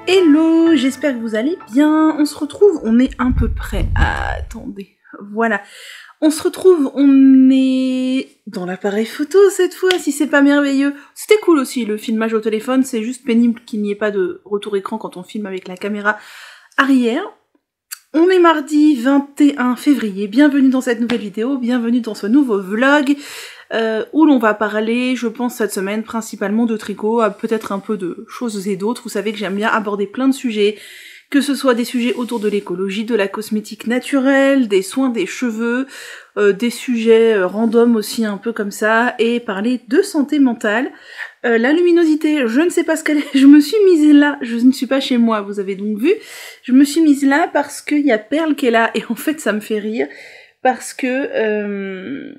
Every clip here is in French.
Hello, j'espère que vous allez bien. On se retrouve, on est à peu près. Attendez, voilà. On se retrouve, on est dans l'appareil photo cette fois, si c'est pas merveilleux. C'était cool aussi le filmage au téléphone, c'est juste pénible qu'il n'y ait pas de retour écran quand on filme avec la caméra arrière. On est mardi 21 février, bienvenue dans cette nouvelle vidéo, bienvenue dans ce nouveau vlog. Où l'on va parler, je pense cette semaine, principalement de tricot, peut-être un peu de choses et d'autres. Vous savez que j'aime bien aborder plein de sujets, que ce soit des sujets autour de l'écologie, de la cosmétique naturelle, des soins des cheveux, des sujets random aussi un peu comme ça, et parler de santé mentale. La luminosité, je ne sais pas ce qu'elle est, je me suis mise là, je ne suis pas chez moi, vous avez donc vu, je me suis mise là parce qu'il y a Perle qui est là, et en fait ça me fait rire, parce que...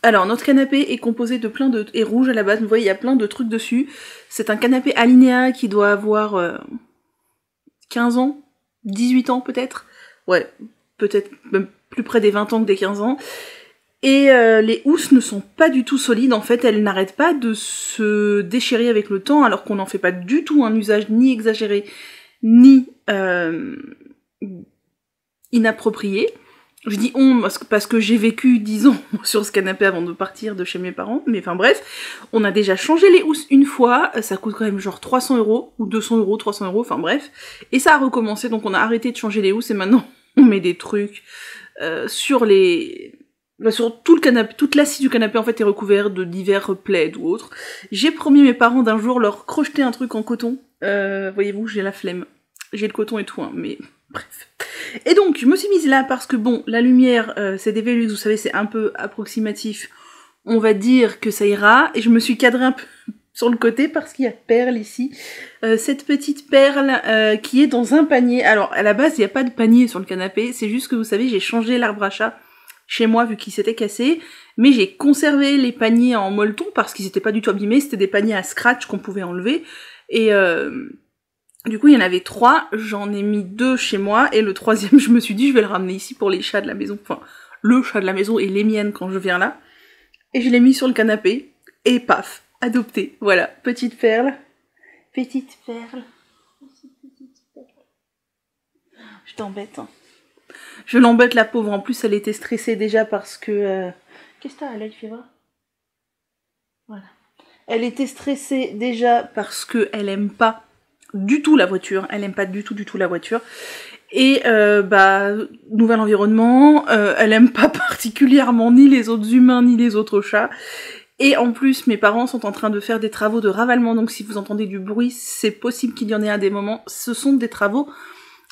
Alors, notre canapé est composé de plein de... et rouge à la base, vous voyez, il y a plein de trucs dessus. C'est un canapé Alinéa qui doit avoir 15 ans, 18 ans peut-être. Ouais, peut-être même plus près des 20 ans que des 15 ans. Et les housses ne sont pas du tout solides, en fait, elles n'arrêtent pas de se déchirer avec le temps, alors qu'on n'en fait pas du tout un usage ni exagéré, ni inapproprié. Je dis on parce que j'ai vécu 10 ans sur ce canapé avant de partir de chez mes parents, mais enfin bref, on a déjà changé les housses une fois, ça coûte quand même genre 300 €, ou 200 €, 300 €, enfin bref, et ça a recommencé, donc on a arrêté de changer les housses, et maintenant on met des trucs sur les... sur tout le canapé, toute l'assise du canapé en fait est recouverte de divers plaids ou autres. J'ai promis mes parents d'un jour leur crocheter un truc en coton, voyez-vous, j'ai la flemme, j'ai le coton et tout, hein, mais bref. Et donc, je me suis mise là parce que bon, la lumière, c'est des Velux, vous savez, c'est un peu approximatif. On va dire que ça ira. Et je me suis cadrée un peu sur le côté parce qu'il y a Perle ici. Cette petite perle qui est dans un panier. Alors, à la base, il n'y a pas de panier sur le canapé. C'est juste que, vous savez, j'ai changé l'arbre à chat chez moi vu qu'il s'était cassé. Mais j'ai conservé les paniers en molleton parce qu'ils n'étaient pas du tout abîmés. C'était des paniers à scratch qu'on pouvait enlever. Et... du coup, il y en avait 3, j'en ai mis 2 chez moi, et le 3e, je me suis dit, je vais le ramener ici pour les chats de la maison, enfin, le chat de la maison et les miennes quand je viens là. Et je l'ai mis sur le canapé, et paf, adopté. Voilà, petite perle. Petite perle. Je t'embête, hein. Je l'embête, la pauvre, en plus, elle était stressée déjà parce que... Qu'est-ce que t'as à l'œil, fais voir. Voilà. Elle était stressée déjà parce que elle aime pas du tout la voiture, elle aime pas du tout la voiture, et nouvel environnement, elle aime pas particulièrement ni les autres humains ni les autres chats, et en plus mes parents sont en train de faire des travaux de ravalement, donc si vous entendez du bruit, c'est possible qu'il y en ait à des moments, ce sont des travaux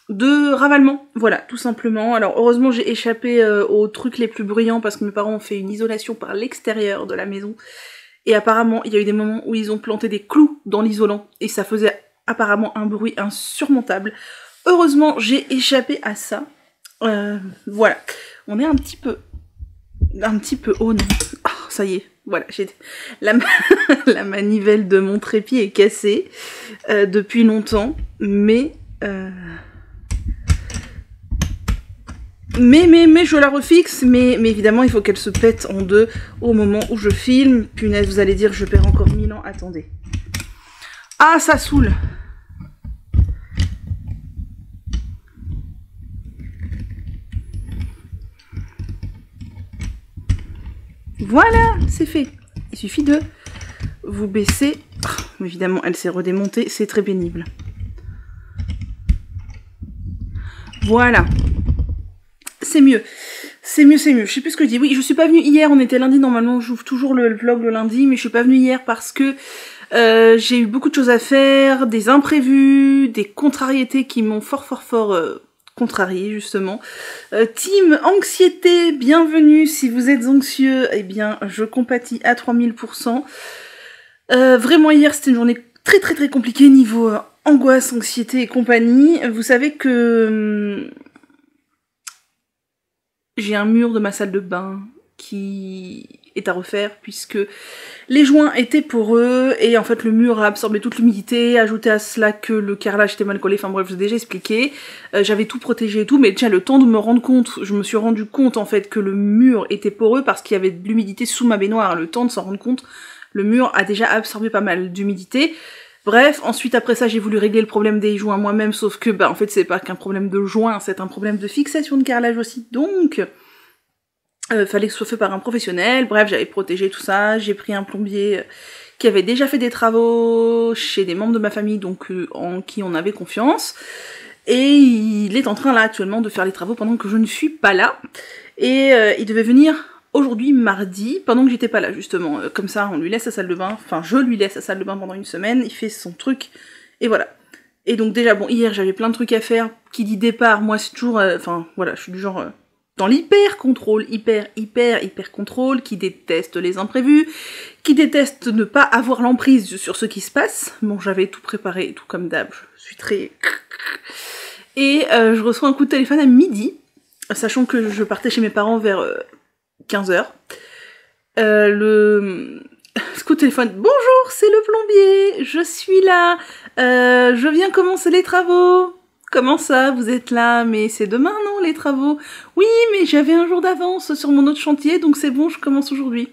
de ravalement, voilà, tout simplement. Alors heureusement j'ai échappé aux trucs les plus bruyants parce que mes parents ont fait une isolation par l'extérieur de la maison, et apparemment il y a eu des moments où ils ont planté des clous dans l'isolant, et ça faisait apparemment un bruit insurmontable. Heureusement, j'ai échappé à ça. Voilà. On est un petit peu haut, non. Oh, ça y est. Voilà, j'ai la manivelle de mon trépied est cassée depuis longtemps, mais je la refixe, mais évidemment il faut qu'elle se pète en deux au moment où je filme. Punaise, vous allez dire je perds encore 1000 ans, attendez. Ah, ça saoule. Voilà, c'est fait. Il suffit de vous baisser. Oh, évidemment, elle s'est redémontée, c'est très pénible. Voilà. C'est mieux. C'est mieux. Je sais plus ce que je dis. Oui, je suis pas venue hier, on était lundi, normalement j'ouvre toujours le vlog le lundi, mais je suis pas venue hier parce que j'ai eu beaucoup de choses à faire, des imprévus, des contrariétés qui m'ont fort contrariée justement. Team anxiété, bienvenue. Si vous êtes anxieux, eh bien je compatis à 3000%. Vraiment hier c'était une journée très compliquée niveau angoisse, anxiété et compagnie. Vous savez que j'ai un mur de ma salle de bain qui est à refaire puisque les joints étaient poreux et en fait le mur a absorbé toute l'humidité, ajouté à cela que le carrelage était mal collé, enfin bref je vous ai déjà expliqué, j'avais tout protégé et tout, mais déjà le temps de me rendre compte, je me suis rendu compte en fait que le mur était poreux parce qu'il y avait de l'humidité sous ma baignoire, le temps de s'en rendre compte, le mur a déjà absorbé pas mal d'humidité. Bref, ensuite après ça j'ai voulu régler le problème des joints moi-même, sauf que en fait c'est pas qu'un problème de joints, c'est un problème de fixation de carrelage aussi, donc fallait que ce soit fait par un professionnel. Bref, j'avais protégé tout ça, j'ai pris un plombier qui avait déjà fait des travaux chez des membres de ma famille, donc en qui on avait confiance, et il est en train là actuellement de faire les travaux pendant que je ne suis pas là, et il devait venir aujourd'hui mardi, pendant que j'étais pas là justement, comme ça on lui laisse sa salle de bain, enfin je lui laisse sa salle de bain pendant une semaine, il fait son truc, et voilà. Et donc déjà bon, hier j'avais plein de trucs à faire, qui dit départ, moi c'est toujours, voilà, je suis du genre dans l'hyper contrôle, hyper contrôle, qui déteste les imprévus, qui déteste ne pas avoir l'emprise sur ce qui se passe. Bon, j'avais tout préparé, tout comme d'hab, je suis très... Et je reçois un coup de téléphone à midi, sachant que je partais chez mes parents vers 15h. Ce coup de téléphone, bonjour, c'est le plombier, je suis là, je viens commencer les travaux. Comment ça, vous êtes là? Mais c'est demain, non, les travaux? Oui, mais j'avais un jour d'avance sur mon autre chantier, donc c'est bon, je commence aujourd'hui.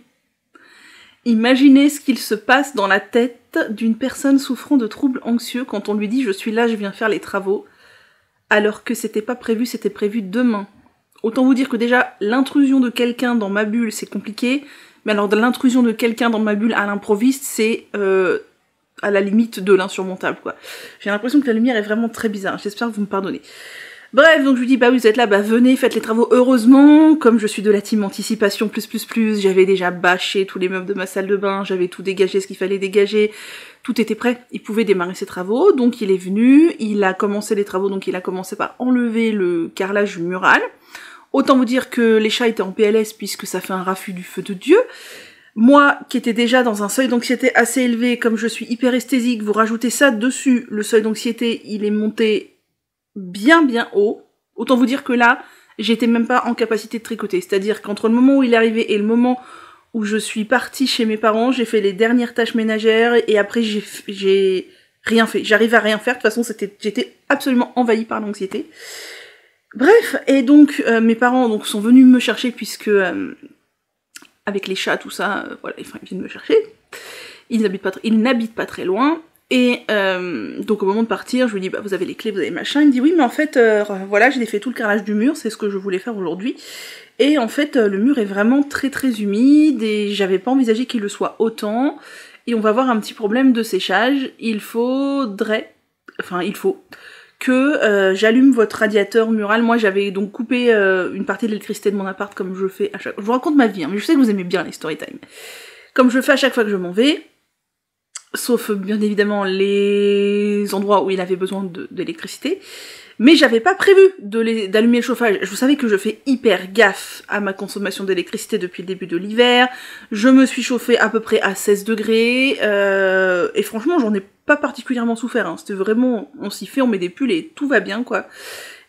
Imaginez ce qu'il se passe dans la tête d'une personne souffrant de troubles anxieux quand on lui dit « je suis là, je viens faire les travaux », alors que c'était pas prévu, c'était prévu demain. Autant vous dire que déjà, l'intrusion de quelqu'un dans ma bulle, c'est compliqué, mais alors de l'intrusion de quelqu'un dans ma bulle à l'improviste, c'est... à la limite de l'insurmontable, quoi. J'ai l'impression que la lumière est vraiment très bizarre, j'espère que vous me pardonnez. Bref, donc je lui dis, bah oui, vous êtes là, bah venez, faites les travaux, heureusement, comme je suis de la team anticipation +++, j'avais déjà bâché tous les meubles de ma salle de bain, j'avais tout dégagé ce qu'il fallait dégager, tout était prêt, il pouvait démarrer ses travaux, donc il est venu, il a commencé les travaux, donc il a commencé par enlever le carrelage mural. Autant vous dire que les chats étaient en PLS puisque ça fait un raffut du feu de Dieu. Moi, qui étais déjà dans un seuil d'anxiété assez élevé, comme je suis hyperesthésique, vous rajoutez ça dessus, le seuil d'anxiété, il est monté bien haut. Autant vous dire que là, j'étais même pas en capacité de tricoter. C'est-à-dire qu'entre le moment où il est arrivé et le moment où je suis partie chez mes parents, j'ai fait les dernières tâches ménagères et après j'ai rien fait. J'arrivais à rien faire, de toute façon j'étais absolument envahie par l'anxiété. Bref, et donc mes parents donc sont venus me chercher puisque... avec les chats, tout ça, voilà, ils viennent me chercher. Ils n'habitent pas très loin. Et donc au moment de partir, je lui dis, bah vous avez les clés, vous avez machin. Il me dit, oui, mais en fait, voilà, j'ai fait tout le carrelage du mur, c'est ce que je voulais faire aujourd'hui. Et en fait, le mur est vraiment très humide, et j'avais pas envisagé qu'il le soit autant. Et on va avoir un petit problème de séchage. Il faut que j'allume votre radiateur mural. Moi j'avais donc coupé une partie de l'électricité de mon appart comme je fais à chaque fois. Je vous raconte ma vie, hein, mais je sais que vous aimez bien les story time. Comme je fais à chaque fois que je m'en vais, sauf bien évidemment les endroits où il avait besoin d'électricité. Mais j'avais pas prévu d'allumer le chauffage. Je savais que je fais hyper gaffe à ma consommation d'électricité depuis le début de l'hiver. Je me suis chauffée à peu près à 16 degrés. Et franchement, j'en ai pas particulièrement souffert. Hein. C'était vraiment, on s'y fait, on met des pulls et tout va bien, quoi.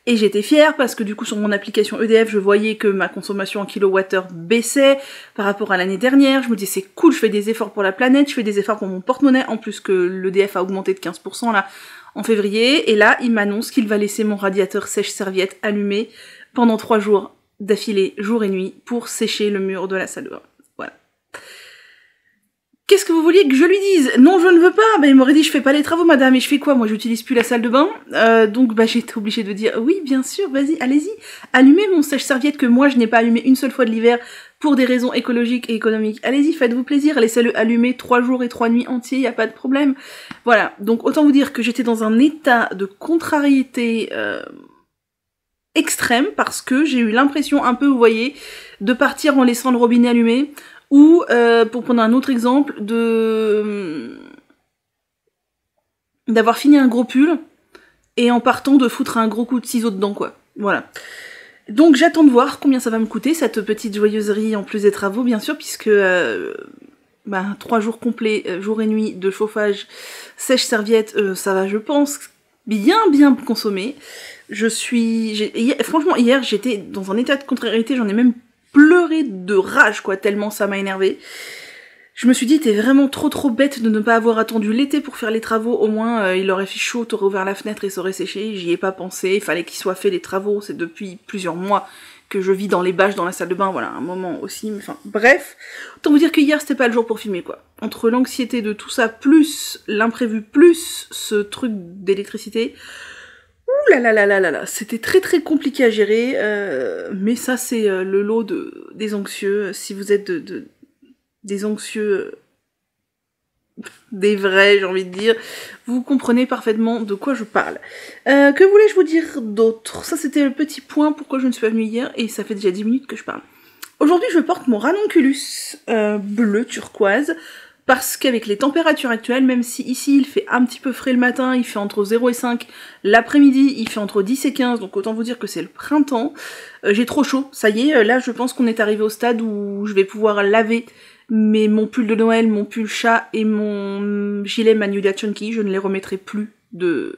Et j'étais fière parce que du coup, sur mon application EDF, je voyais que ma consommation en kilowattheure baissait par rapport à l'année dernière. Je me disais, c'est cool, je fais des efforts pour la planète, je fais des efforts pour mon porte-monnaie, en plus que l'EDF a augmenté de 15% là, en février, et là, il m'annonce qu'il va laisser mon radiateur sèche-serviette allumé pendant 3 jours d'affilée, jour et nuit, pour sécher le mur de la salle de bain. Voilà. Qu'est-ce que vous vouliez que je lui dise? Non, je ne veux pas. Ben, il m'aurait dit, je fais pas les travaux, madame, et je fais quoi? Moi, j'utilise plus la salle de bain. Donc, bah, j'étais obligée de dire, oui, bien sûr, vas-y, allez-y. Allumez mon sèche-serviette que moi, je n'ai pas allumé une seule fois de l'hiver pour des raisons écologiques et économiques. Allez-y, faites-vous plaisir, laissez-le allumer 3 jours et 3 nuits entiers, y a pas de problème. Voilà. Donc, autant vous dire que j'étais dans un état de contrariété, extrême, parce que j'ai eu l'impression un peu, vous voyez, de partir en laissant le robinet allumé, ou, pour prendre un autre exemple, d'avoir fini un gros pull, et en partant de foutre un gros coup de ciseau dedans, quoi. Voilà. Donc j'attends de voir combien ça va me coûter, cette petite joyeuserie, en plus des travaux, bien sûr, puisque 3 jours complets, jour et nuit, de chauffage, sèche-serviette, ça va, je pense, bien consommer. Franchement, hier, j'étais dans un état de contrariété, j'en ai même pleuré de rage, quoi, tellement ça m'a énervé. Je me suis dit, t'es vraiment trop bête de ne pas avoir attendu l'été pour faire les travaux, au moins il aurait fait chaud, t'aurais ouvert la fenêtre et ça aurait séché, j'y ai pas pensé, il fallait qu'ils soient faits les travaux, c'est depuis plusieurs mois que je vis dans les bâches dans la salle de bain, voilà, un moment aussi, enfin bref. Autant vous dire que hier c'était pas le jour pour filmer quoi. Entre l'anxiété de tout ça, plus l'imprévu, plus ce truc d'électricité, ouh là là là là là là, c'était très très compliqué à gérer, mais ça c'est le lot des anxieux. Si vous êtes des anxieux, des vrais, j'ai envie de dire, vous comprenez parfaitement de quoi je parle. Que voulais-je vous dire d'autre? Ça c'était le petit point pourquoi je ne suis pas venue hier, et ça fait déjà 10 minutes que je parle. Aujourd'hui je porte mon ranonculus bleu turquoise, parce qu'avec les températures actuelles, même si ici il fait un petit peu frais le matin, il fait entre 0 et 5, l'après-midi il fait entre 10 et 15, donc autant vous dire que c'est le printemps, j'ai trop chaud, ça y est, là je pense qu'on est arrivé au stade où je vais pouvoir laver mon pull de Noël, mon pull chat et mon gilet Magnolia Chunky, je ne les remettrai plus de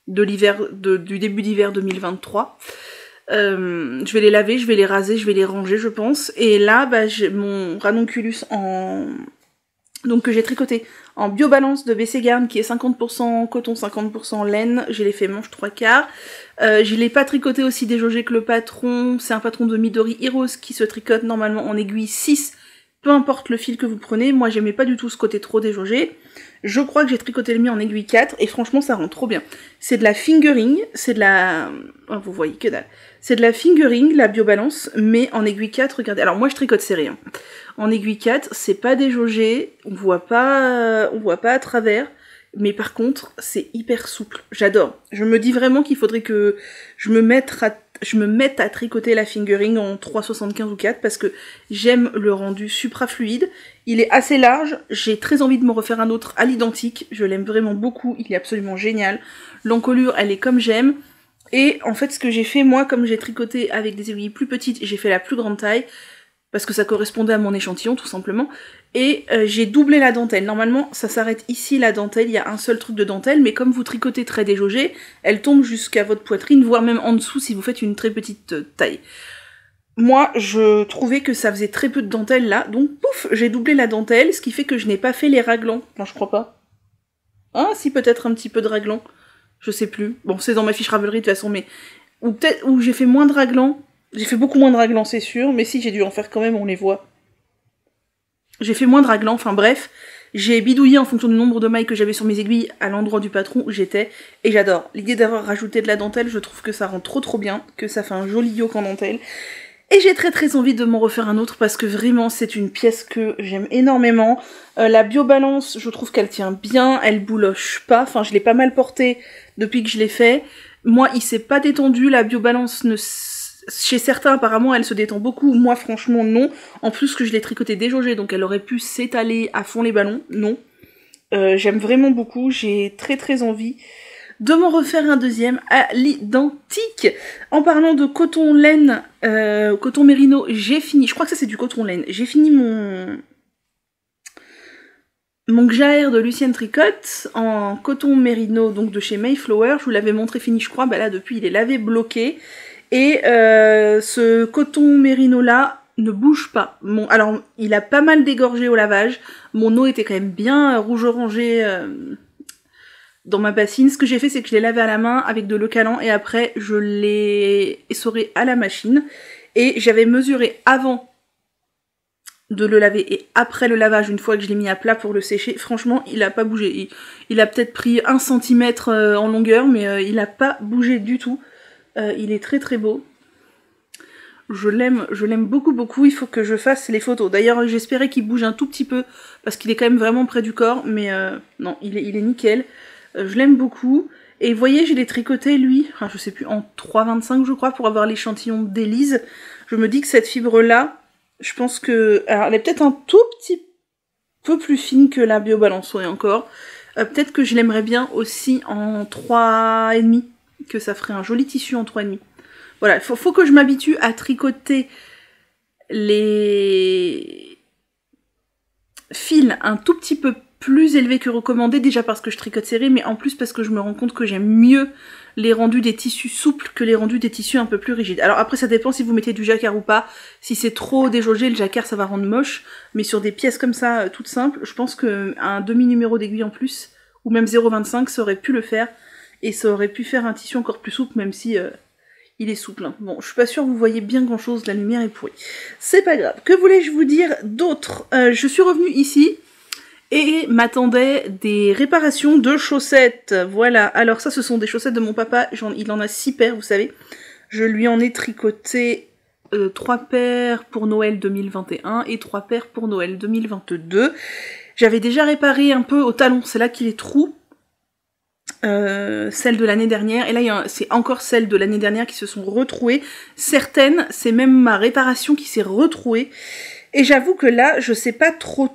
l'hiver, du début d'hiver 2023. Je vais les laver, je vais les raser, je vais les ranger je pense, et là bah, j'ai mon ranonculus donc que j'ai tricoté en biobalance de BC Garn qui est 50% coton, 50% laine, j'ai les fait manche 3/4. Je l'ai pas tricoté aussi déjaugé que le patron, c'est un patron de Midori Heroes qui se tricote normalement en aiguille 6, peu importe le fil que vous prenez, moi j'aimais pas du tout ce côté trop déjaugé. Je crois que j'ai tricoté le mien en aiguille 4 et franchement ça rend trop bien. C'est de la fingering, c'est de la... Oh, vous voyez que dalle. C'est de la fingering, la biobalance, mais en aiguille 4, regardez. Alors moi je tricote serré. Hein. En aiguille 4, c'est pas déjaugé, on voit pas à travers, mais par contre c'est hyper souple. J'adore. Je me dis vraiment qu'il faudrait que je me mette à tricoter la fingering en 3,75 ou 4 parce que j'aime le rendu supra fluide. Il est assez large, j'ai très envie de me refaire un autre à l'identique, je l'aime vraiment beaucoup, il est absolument génial. L'encolure, elle est comme j'aime. Et en fait, ce que j'ai fait, moi, comme j'ai tricoté avec des aiguilles plus petites, j'ai fait la plus grande taille, parce que ça correspondait à mon échantillon, tout simplement. Et j'ai doublé la dentelle. Normalement, ça s'arrête ici, la dentelle, il y a un seul truc de dentelle, mais comme vous tricotez très déjaugé, elle tombe jusqu'à votre poitrine, voire même en dessous si vous faites une très petite taille. Moi, je trouvais que ça faisait très peu de dentelle là, donc pouf, j'ai doublé la dentelle, ce qui fait que je n'ai pas fait les raglans. Non, je crois pas. Ah, si, peut-être un petit peu de raglan. Je sais plus. Bon, c'est dans ma fiche Ravelry de toute façon, mais... Ou peut-être où j'ai fait moins de raglans. J'ai fait beaucoup moins de raglans, c'est sûr, mais si, j'ai dû en faire quand même, on les voit. J'ai fait moins de raglans, enfin bref. J'ai bidouillé en fonction du nombre de mailles que j'avais sur mes aiguilles à l'endroit du patron où j'étais, et j'adore. L'idée d'avoir rajouté de la dentelle, je trouve que ça rend trop bien, que ça fait un joli yoke en dentelle. Et j'ai très envie de m'en refaire un autre parce que vraiment c'est une pièce que j'aime énormément. La biobalance, je trouve qu'elle tient bien, elle bouloche pas, enfin je l'ai pas mal portée depuis que je l'ai fait. Moi il s'est pas détendu, la biobalance chez certains apparemment elle se détend beaucoup, moi franchement non. En plus que je l'ai tricoté déjaugé donc elle aurait pu s'étaler à fond les ballons, non. J'aime vraiment beaucoup, j'ai très envie de m'en refaire un deuxième à l'identique. En parlant de coton laine, coton mérino, j'ai fini, je crois que ça c'est du coton laine, j'ai fini mon Gjaer de Lucienne Tricotte en coton mérino, donc de chez Mayflower, je vous l'avais montré fini je crois, bah là depuis il est lavé bloqué, et ce coton mérino là ne bouge pas. Alors il a pas mal dégorgé au lavage, mon eau était quand même bien rouge-orangé dans ma bassine. Ce que j'ai fait, c'est que je l'ai lavé à la main avec de l'eau calant et après je l'ai essoré à la machine. Et j'avais mesuré avant de le laver et après le lavage, une fois que je l'ai mis à plat pour le sécher. Franchement, il a pas bougé. Il a peut-être pris 1 cm en longueur, mais il a pas bougé du tout. Il est très beau. Je l'aime beaucoup, il faut que je fasse les photos. D'ailleurs, j'espérais qu'il bouge un tout petit peu, parce qu'il est quand même vraiment près du corps, mais non, il est nickel. Je l'aime beaucoup. Et vous voyez, je l'ai tricoté, lui, enfin, je sais plus, en 3,25 je crois, pour avoir l'échantillon d'Élise. Je me dis que cette fibre-là, je pense que... Alors, elle est peut-être un tout petit peu plus fine que la biobalance, et encore. Peut-être que je l'aimerais bien aussi en 3,5, que ça ferait un joli tissu en 3,5. Voilà, faut que je m'habitue à tricoter les fils un tout petit peu plus élevés que recommandé, déjà parce que je tricote serré, mais en plus parce que je me rends compte que j'aime mieux les rendus des tissus souples que les rendus des tissus un peu plus rigides. Alors après ça dépend si vous mettez du jacquard ou pas, si c'est trop déjaugé, le jacquard ça va rendre moche, mais sur des pièces comme ça, toutes simples, je pense qu'un demi-numéro d'aiguille en plus, ou même 0,25, ça aurait pu le faire, et ça aurait pu faire un tissu encore plus souple, même si... Il est souple, hein. Bon, je suis pas sûre que vous voyez bien grand chose, la lumière est pourrie. C'est pas grave. Que voulais-je vous dire d'autre? Je suis revenue ici et m'attendait des réparations de chaussettes. Voilà, alors ça ce sont des chaussettes de mon papa, il en a 6 paires, vous savez. Je lui en ai tricoté 3 paires pour Noël 2021 et 3 paires pour Noël 2022. J'avais déjà réparé un peu au talon, c'est là qu'il est trou. Celles de l'année dernière, et là c'est encore celles de l'année dernière qui se sont retrouées. Certaines, c'est même ma réparation qui s'est retrouée. Et j'avoue que là, je sais pas trop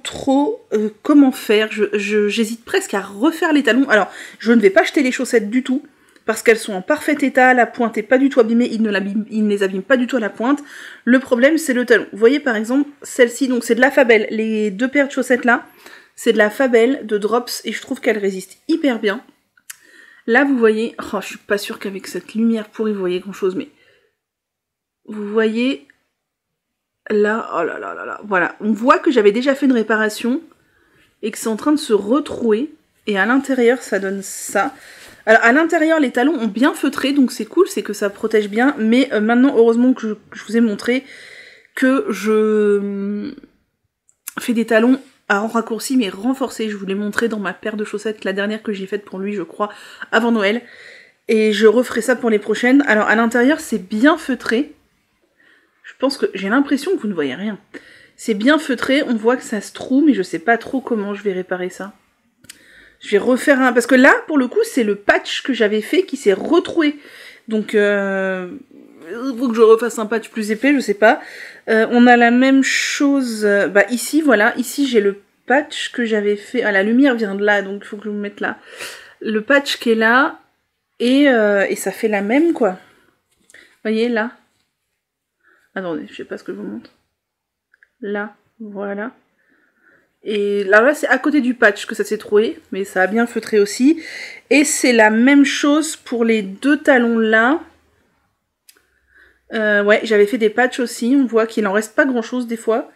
comment faire. J'hésite presque à refaire les talons. Alors, je ne vais pas jeter les chaussettes du tout, parce qu'elles sont en parfait état, la pointe est pas du tout abîmée, il ne les abîme pas du tout à la pointe. Le problème, c'est le talon. Vous voyez par exemple, celle-ci, donc c'est de la Fabel. Les 2 paires de chaussettes là, c'est de la Fabel de Drops, et je trouve qu'elles résistent hyper bien. Là, vous voyez, oh, je suis pas sûre qu'avec cette lumière pourrie, vous voyez grand chose, mais vous voyez, là, oh là là là là, voilà. On voit que j'avais déjà fait une réparation et que c'est en train de se retrouer, et à l'intérieur, ça donne ça. Alors, à l'intérieur, les talons ont bien feutré, donc c'est cool, c'est que ça protège bien, mais maintenant, heureusement que je vous ai montré que je fais des talons en raccourci mais renforcé. Je vous l'ai montré dans ma paire de chaussettes, la dernière que j'ai faite pour lui, je crois, avant Noël. Et je referai ça pour les prochaines. Alors à l'intérieur, c'est bien feutré. Je pense que j'ai l'impression que vous ne voyez rien. C'est bien feutré, on voit que ça se trouve, mais je sais pas trop comment je vais réparer ça. Je vais refaire un... Parce que là, pour le coup, c'est le patch que j'avais fait qui s'est retroué. Donc, il faut que je refasse un patch plus épais, je sais pas. On a la même chose... Bah ici, voilà. Ici, j'ai le patch que j'avais fait... Ah, la lumière vient de là, donc il faut que je me mette là. Le patch qui est là. Et ça fait la même, quoi. Vous voyez, là. Attendez, je sais pas ce que je vous montre. Là, voilà. Et là c'est à côté du patch que ça s'est trouvé, mais ça a bien feutré aussi. Et c'est la même chose pour les 2 talons là. Ouais, j'avais fait des patchs aussi, on voit qu'il en reste pas grand chose des fois.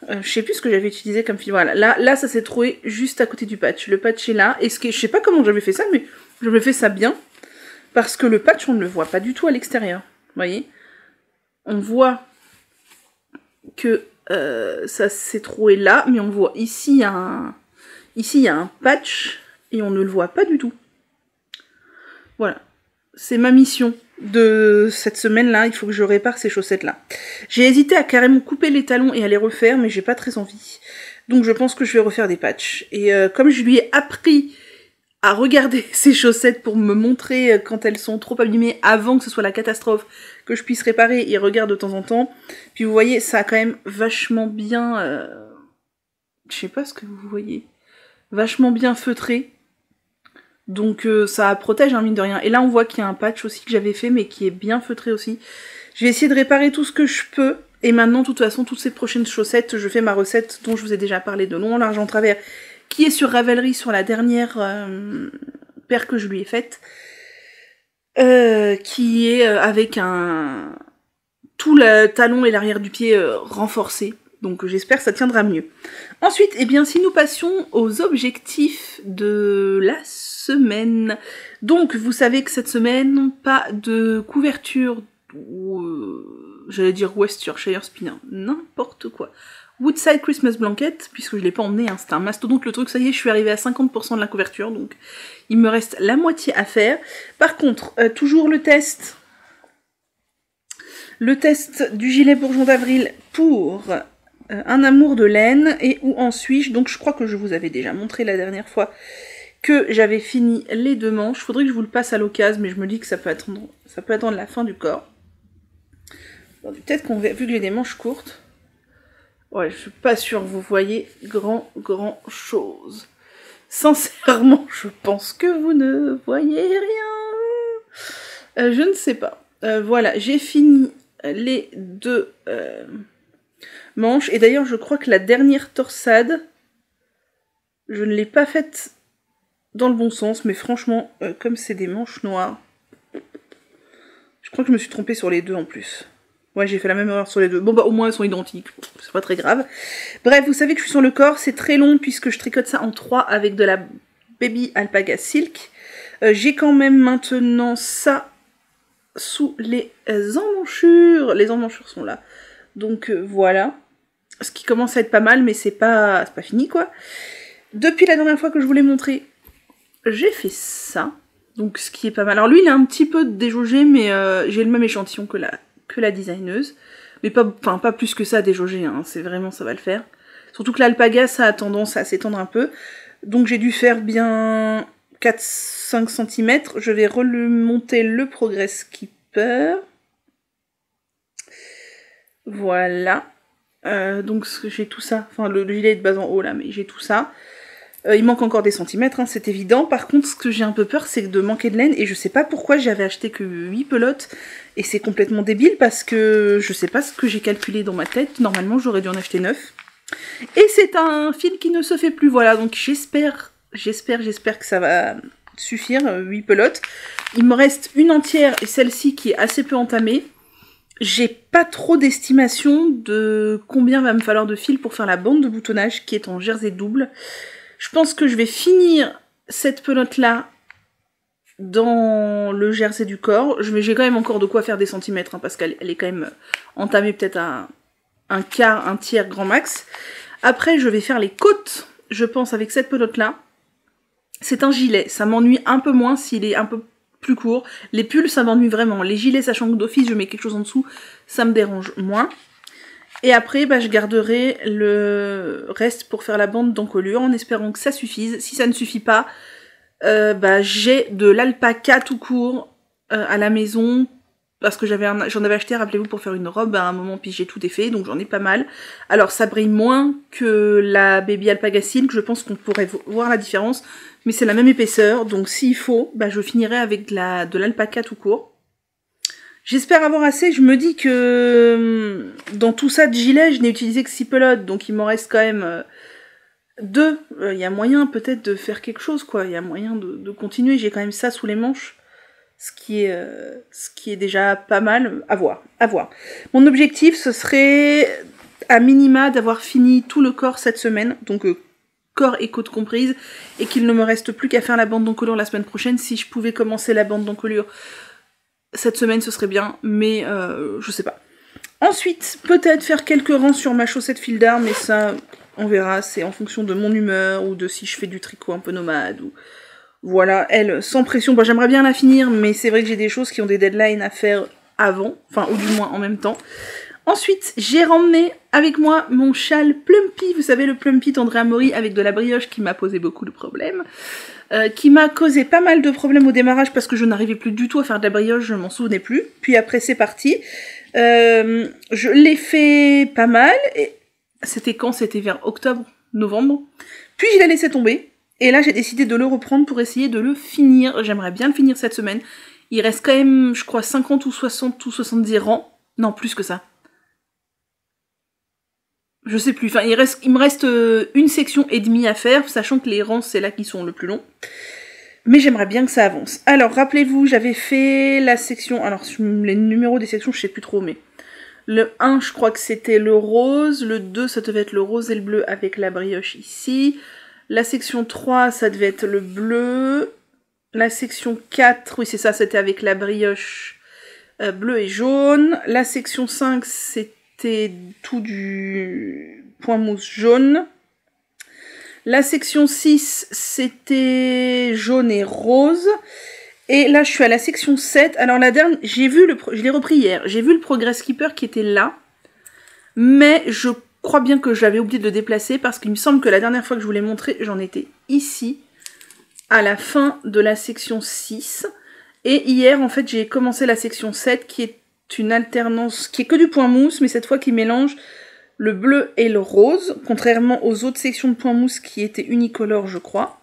Je sais plus ce que j'avais utilisé comme fil. Voilà, là ça s'est trouvé juste à côté du patch. Le patch est là, et je sais pas comment j'avais fait ça, mais j'avais fait ça bien. Parce que le patch, on ne le voit pas du tout à l'extérieur. Vous voyez? On voit que ça s'est trouvé là, mais on voit ici, il y a un patch, et on ne le voit pas du tout. Voilà. C'est ma mission de cette semaine-là, il faut que je répare ces chaussettes-là. J'ai hésité à carrément couper les talons et à les refaire, mais j'ai pas très envie. Donc je pense que je vais refaire des patchs. Et comme je lui ai appris à regarder ces chaussettes pour me montrer quand elles sont trop abîmées avant que ce soit la catastrophe, que je puisse réparer, il regarde de temps en temps. Puis vous voyez, ça a quand même vachement bien... Je sais pas ce que vous voyez. Vachement bien feutré. Donc ça protège, hein, mine de rien. Et là on voit qu'il y a un patch aussi que j'avais fait, mais qui est bien feutré aussi. Je vais essayer de réparer tout ce que je peux. Et maintenant, de toute façon, toutes ces prochaines chaussettes, je fais ma recette dont je vous ai déjà parlé de long en large en travers, qui est sur Ravelry, sur la dernière paire que je lui ai faite. Qui est avec tout le talon et l'arrière du pied renforcé. Donc j'espère que ça tiendra mieux. Ensuite, eh bien, si nous passions aux objectifs de la semaine. Donc, vous savez que cette semaine, pas de couverture, j'allais dire Worcestershire Spinner, n'importe quoi. Woodside Christmas Blanket, puisque je l'ai pas emmené, hein, c'était un mastodonte le truc, ça y est, je suis arrivée à 50% de la couverture, donc il me reste la moitié à faire. Par contre, toujours le test du gilet bourgeon d'avril pour un amour de laine, et où en suis-je. Donc je crois que je vous avais déjà montré la dernière fois que j'avais fini les 2 manches. Faudrait que je vous le passe à l'occasion, mais je me dis que ça peut attendre la fin du corps. Peut-être qu'on vu que j'ai des manches courtes. Ouais, je suis pas sûre que vous voyez grand chose. Sincèrement, je pense que vous ne voyez rien. Je ne sais pas. Voilà, j'ai fini les 2 manches. Et d'ailleurs, je crois que la dernière torsade, je ne l'ai pas faite dans le bon sens. Mais franchement, comme c'est des manches noires, je crois que je me suis trompée sur les 2 en plus. Ouais, j'ai fait la même erreur sur les 2. Bon, bah, au moins, elles sont identiques. C'est pas très grave. Bref, vous savez que je suis sur le corps. C'est très long puisque je tricote ça en 3 avec de la Baby Alpaga Silk. J'ai quand même maintenant ça sous les emmanchures. Les emmanchures sont là. Donc voilà. Ce qui commence à être pas mal, mais c'est pas fini quoi. Depuis la dernière fois que je vous l'ai montré, j'ai fait ça. Donc ce qui est pas mal. Alors lui il est un petit peu déjaugé, mais j'ai le même échantillon que la designeuse. Mais pas plus que ça déjaugé, hein. C'est vraiment, ça va le faire. Surtout que l'alpaga ça a tendance à s'étendre un peu. Donc j'ai dû faire bien 4-5 cm. Je vais remonter le Progress Keeper. Voilà. Donc j'ai tout ça. Enfin le gilet est de bas en haut là, mais j'ai tout ça. Il manque encore des centimètres, hein, c'est évident. Par contre, ce que j'ai un peu peur, c'est de manquer de laine. Et je sais pas pourquoi j'avais acheté que 8 pelotes. Et c'est complètement débile parce que je sais pas ce que j'ai calculé dans ma tête. Normalement, j'aurais dû en acheter 9. Et c'est un fil qui ne se fait plus. Voilà, donc j'espère que ça va suffire, 8 pelotes. Il me reste une entière et celle-ci qui est assez peu entamée. J'ai pas trop d'estimation de combien va me falloir de fil pour faire la bande de boutonnage qui est en jersey double. Je pense que je vais finir cette pelote-là dans le jersey du corps. J'ai quand même encore de quoi faire des centimètres, hein, parce qu'elle est quand même entamée peut-être à un quart, un tiers grand max. Après, je vais faire les côtes, je pense, avec cette pelote-là. C'est un gilet, ça m'ennuie un peu moins s'il est un peu plus court. Les pulls, ça m'ennuie vraiment. Les gilets, sachant que d'office, je mets quelque chose en dessous, ça me dérange moins. Et après, je garderai le reste pour faire la bande d'encolure en espérant que ça suffise. Si ça ne suffit pas, j'ai de l'alpaca tout court à la maison. Parce que j'en avais acheté, rappelez-vous, pour faire une robe à un moment, puis j'ai tout défait, donc j'en ai pas mal. Alors ça brille moins que la Baby Alpaga Silk, je pense qu'on pourrait voir la différence. Mais c'est la même épaisseur, donc s'il faut, je finirai avec de l'alpaca tout court. J'espère avoir assez, je me dis que dans tout ça de gilet, je n'ai utilisé que 6 pelotes, donc il m'en reste quand même 2. Il y a moyen peut-être de faire quelque chose, quoi. Il y a moyen de continuer, j'ai quand même ça sous les manches, ce qui est déjà pas mal. À voir. Mon objectif, ce serait à minima d'avoir fini tout le corps cette semaine, donc corps et côte comprises, et qu'il ne me reste plus qu'à faire la bande d'encolure la semaine prochaine. Si je pouvais commencer la bande d'encolure cette semaine, ce serait bien, mais je sais pas. Ensuite, peut-être faire quelques rangs sur ma chaussette fil d'art, mais ça, on verra, c'est en fonction de mon humeur, ou de si je fais du tricot un peu nomade, ou... Voilà, elle, sans pression, j'aimerais bien la finir, mais c'est vrai que j'ai des choses qui ont des deadlines à faire avant, enfin, ou du moins en même temps. Ensuite, j'ai ramené avec moi mon châle Plumpy, vous savez, le Plumpy d'Andrea Mori avec de la brioche qui m'a posé beaucoup de problèmes. Qui m'a causé pas mal de problèmes au démarrage parce que je n'arrivais plus du tout à faire de la brioche, je m'en souvenais plus. Puis après c'est parti. Je l'ai fait pas mal. Et c'était quand? C'était vers octobre, novembre. Puis je l'ai laissé tomber. Et là j'ai décidé de le reprendre pour essayer de le finir. J'aimerais bien le finir cette semaine. Il reste quand même, je crois, 50 ou 60 ou 70 rangs. Non, plus que ça. Je sais plus, enfin il me reste une section et demie à faire, sachant que les rangs c'est là qui sont le plus long. Mais j'aimerais bien que ça avance. Alors rappelez-vous, j'avais fait la section, alors les numéros des sections je sais plus trop, mais le 1 je crois que c'était le rose, le 2 ça devait être le rose et le bleu avec la brioche ici, la section 3 ça devait être le bleu, la section 4, oui c'est ça, c'était avec la brioche bleu et jaune, la section 5 c'était tout du point mousse jaune. La section 6, c'était jaune et rose. Et là, je suis à la section 7. Alors la dernière, je l'ai repris hier. J'ai vu le Progress Keeper qui était là. Mais je crois bien que j'avais oublié de le déplacer parce qu'il me semble que la dernière fois que je vous l'ai montré, j'en étais ici, à la fin de la section 6. Et hier, en fait, j'ai commencé la section 7 qui est une alternance qui est que du point mousse, mais cette fois qui mélange le bleu et le rose, contrairement aux autres sections de point mousse qui étaient unicolores, je crois.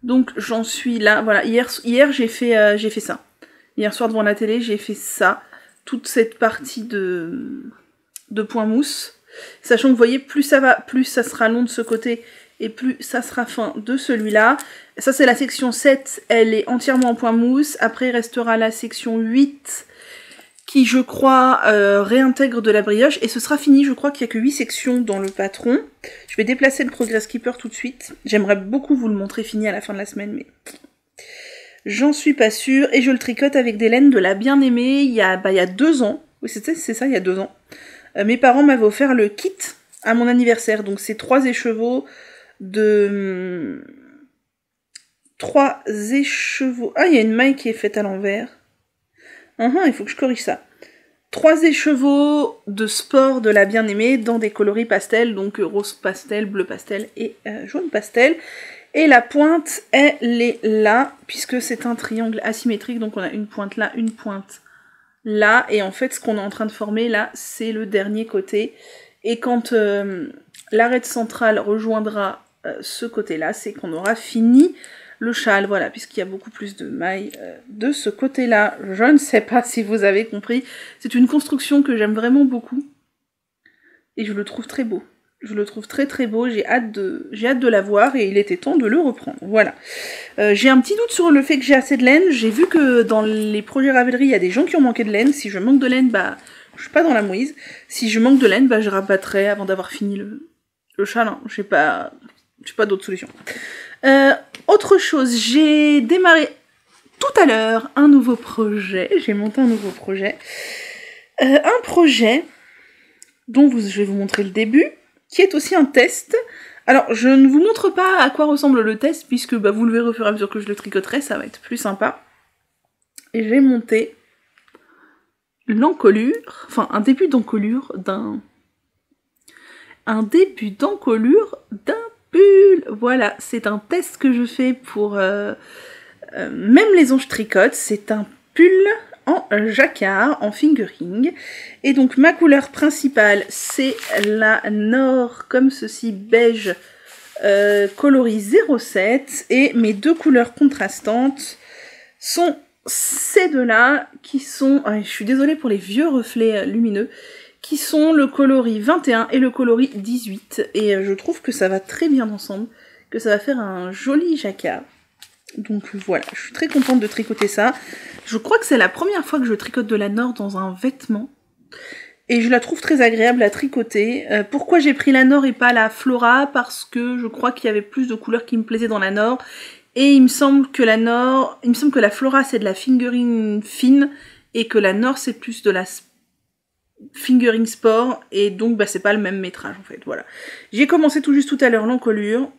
Donc j'en suis là, voilà, hier j'ai fait ça. Hier soir devant la télé, j'ai fait ça, toute cette partie de point mousse. Sachant que vous voyez, plus ça va, plus ça sera long de ce côté, et plus ça sera fin de celui-là. Ça c'est la section 7, elle est entièrement en point mousse. Après il restera la section 8 qui je crois réintègre de la brioche. Et ce sera fini, je crois qu'il n'y a que 8 sections dans le patron. Je vais déplacer le Progress Keeper tout de suite. J'aimerais beaucoup vous le montrer fini à la fin de la semaine, mais J'en suis pas sûre. Et je le tricote avec des laines de la Bien-Aimée il y a 2 ans. Oui, c'est ça, il y a 2 ans. Mes parents m'avaient offert le kit à mon anniversaire. Donc c'est 3 écheveaux de... 3 écheveaux... Ah, il y a une maille qui est faite à l'envers. Il faut que je corrige ça. 3 écheveaux de sport de la Bien-Aimée dans des coloris pastels, donc rose pastel, bleu pastel et jaune pastel. Et la pointe, elle est là, puisque c'est un triangle asymétrique, donc on a une pointe là, une pointe là, et en fait ce qu'on est en train de former là, c'est le dernier côté. Et quand l'arête centrale rejoindra ce côté-là, c'est qu'on aura fini le châle, voilà, puisqu'il y a beaucoup plus de mailles de ce côté-là. Je ne sais pas si vous avez compris. C'est une construction que j'aime vraiment beaucoup. Et je le trouve très beau. Je le trouve très très beau, j'ai hâte de la voir et il était temps de le reprendre. Voilà. J'ai un petit doute sur le fait que j'ai assez de laine. J'ai vu que dans les projets Ravelry, il y a des gens qui ont manqué de laine. Si je manque de laine, bah, je suis pas dans la mouise. Si je manque de laine, bah, je rabattrai avant d'avoir fini le châle. Hein. J'ai pas d'autre solution. Autre chose, j'ai démarré tout à l'heure un nouveau projet. J'ai monté un nouveau projet. Un projet dont je vais vous montrer le début, qui est aussi un test. Alors, je ne vous montre pas à quoi ressemble le test, puisque bah, vous le verrez au fur et à mesure que je le tricoterai, ça va être plus sympa. Et j'ai monté l'encolure, enfin un début d'encolure d'un pull. Voilà, c'est un test que je fais pour même les anges tricotent. C'est un pull en jacquard, en fingering. Et donc ma couleur principale, c'est la Nord, comme ceci, beige, coloris 07. Et mes 2 couleurs contrastantes sont ces deux-là, qui sont... je suis désolée pour les vieux reflets lumineux, qui sont le coloris 21 et le coloris 18. Et je trouve que ça va très bien ensemble, que ça va faire un joli jacquard. Donc voilà, je suis très contente de tricoter ça. Je crois que c'est la première fois que je tricote de la Nord dans un vêtement. Et je la trouve très agréable à tricoter. Pourquoi j'ai pris la Nord et pas la Flora? Parce que je crois qu'il y avait plus de couleurs qui me plaisaient dans la Nord. Et il me semble que la Flora c'est de la fingering fine et que la Nord c'est plus de la fingering sport. Et donc bah, c'est pas le même métrage en fait, voilà. J'ai commencé tout juste tout à l'heure l'encolure.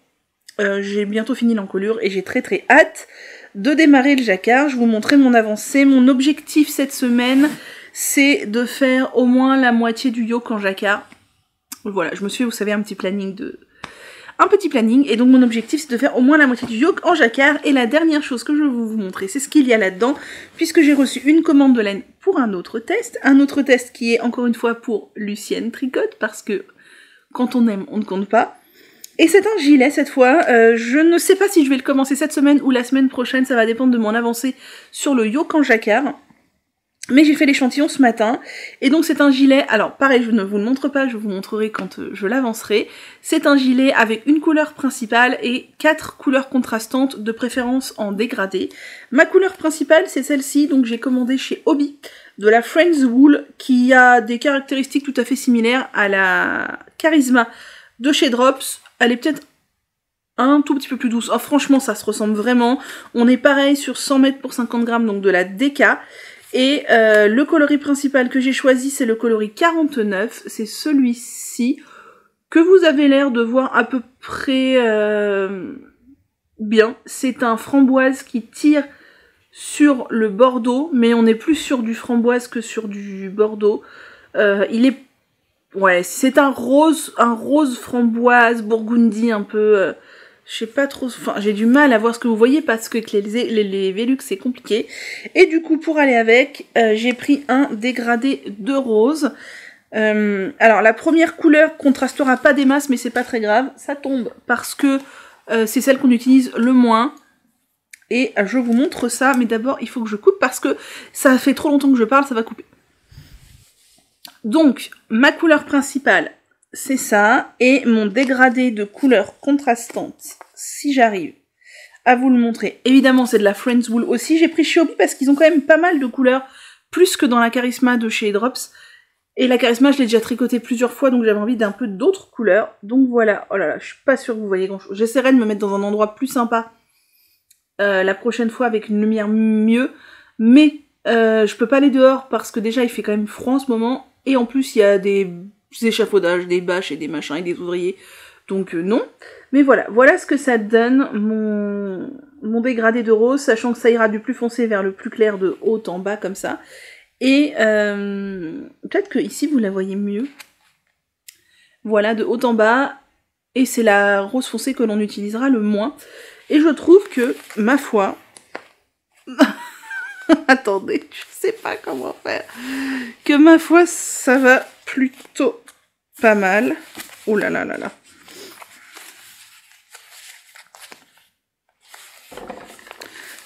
J'ai bientôt fini l'encolure et j'ai très très hâte de démarrer le jacquard. Je vous montrerai mon avancée. Mon objectif cette semaine, c'est de faire au moins la moitié du yoke en jacquard. Voilà, je me suis fait, vous savez, un petit planning. Et donc mon objectif, c'est de faire au moins la moitié du yoke en jacquard. Et la dernière chose que je vais vous montrer, c'est ce qu'il y a là-dedans, puisque j'ai reçu une commande de laine pour un autre test. Un autre test qui est encore une fois pour Lucienne Tricote, parce que quand on aime, on ne compte pas. Et c'est un gilet cette fois, je ne sais pas si je vais le commencer cette semaine ou la semaine prochaine, ça va dépendre de mon avancée sur le yoke en jacquard. Mais j'ai fait l'échantillon ce matin, et donc c'est un gilet, alors pareil je ne vous le montre pas, je vous montrerai quand je l'avancerai. C'est un gilet avec une couleur principale et 4 couleurs contrastantes, de préférence en dégradé. Ma couleur principale c'est celle-ci, donc j'ai commandé chez Hobby, de la Friends Wool, qui a des caractéristiques tout à fait similaires à la Charisma de chez Drops. Elle est peut-être un tout petit peu plus douce. Oh, franchement, ça se ressemble vraiment. On est pareil sur 100 mètres pour 50 grammes, donc de la DK. Et le coloris principal que j'ai choisi, c'est le coloris 49. C'est celui-ci que vous avez l'air de voir à peu près bien. C'est un framboise qui tire sur le bordeaux, mais on est plus sur du framboise que sur du bordeaux. Il est... Ouais, c'est un rose framboise, bourgundi un peu... je sais pas trop... Enfin, j'ai du mal à voir ce que vous voyez parce que avec les Velux, c'est compliqué. Et du coup, pour aller avec, j'ai pris un dégradé de rose. Alors, la première couleur contrastera pas des masses, mais c'est pas très grave. Ça tombe parce que c'est celle qu'on utilise le moins. Et je vous montre ça, mais d'abord, il faut que je coupe parce que ça fait trop longtemps que je parle, ça va couper. Donc, ma couleur principale, c'est ça, et mon dégradé de couleurs contrastantes, si j'arrive à vous le montrer. Évidemment, c'est de la Friends Wool aussi. J'ai pris chez Hobby parce qu'ils ont quand même pas mal de couleurs, plus que dans la Charisma de chez Drops. Et la Charisma, je l'ai déjà tricotée plusieurs fois, donc j'avais envie d'un peu d'autres couleurs. Donc voilà, oh là là, je suis pas sûre que vous voyez grand-chose. J'essaierai de me mettre dans un endroit plus sympa la prochaine fois avec une lumière mieux, mais je peux pas aller dehors parce que déjà il fait quand même froid en ce moment, et en plus il y a des échafaudages, des bâches et des machins et des ouvriers, donc non. Mais voilà ce que ça donne, mon dégradé de rose, sachant que ça ira du plus foncé vers le plus clair de haut en bas comme ça. Et peut-être que ici vous la voyez mieux. Voilà, de haut en bas, et c'est la rose foncée que l'on utilisera le moins. Et je trouve que, ma foi... Attendez, je sais pas comment faire. Que ma foi, ça va plutôt pas mal. Oh là là là là.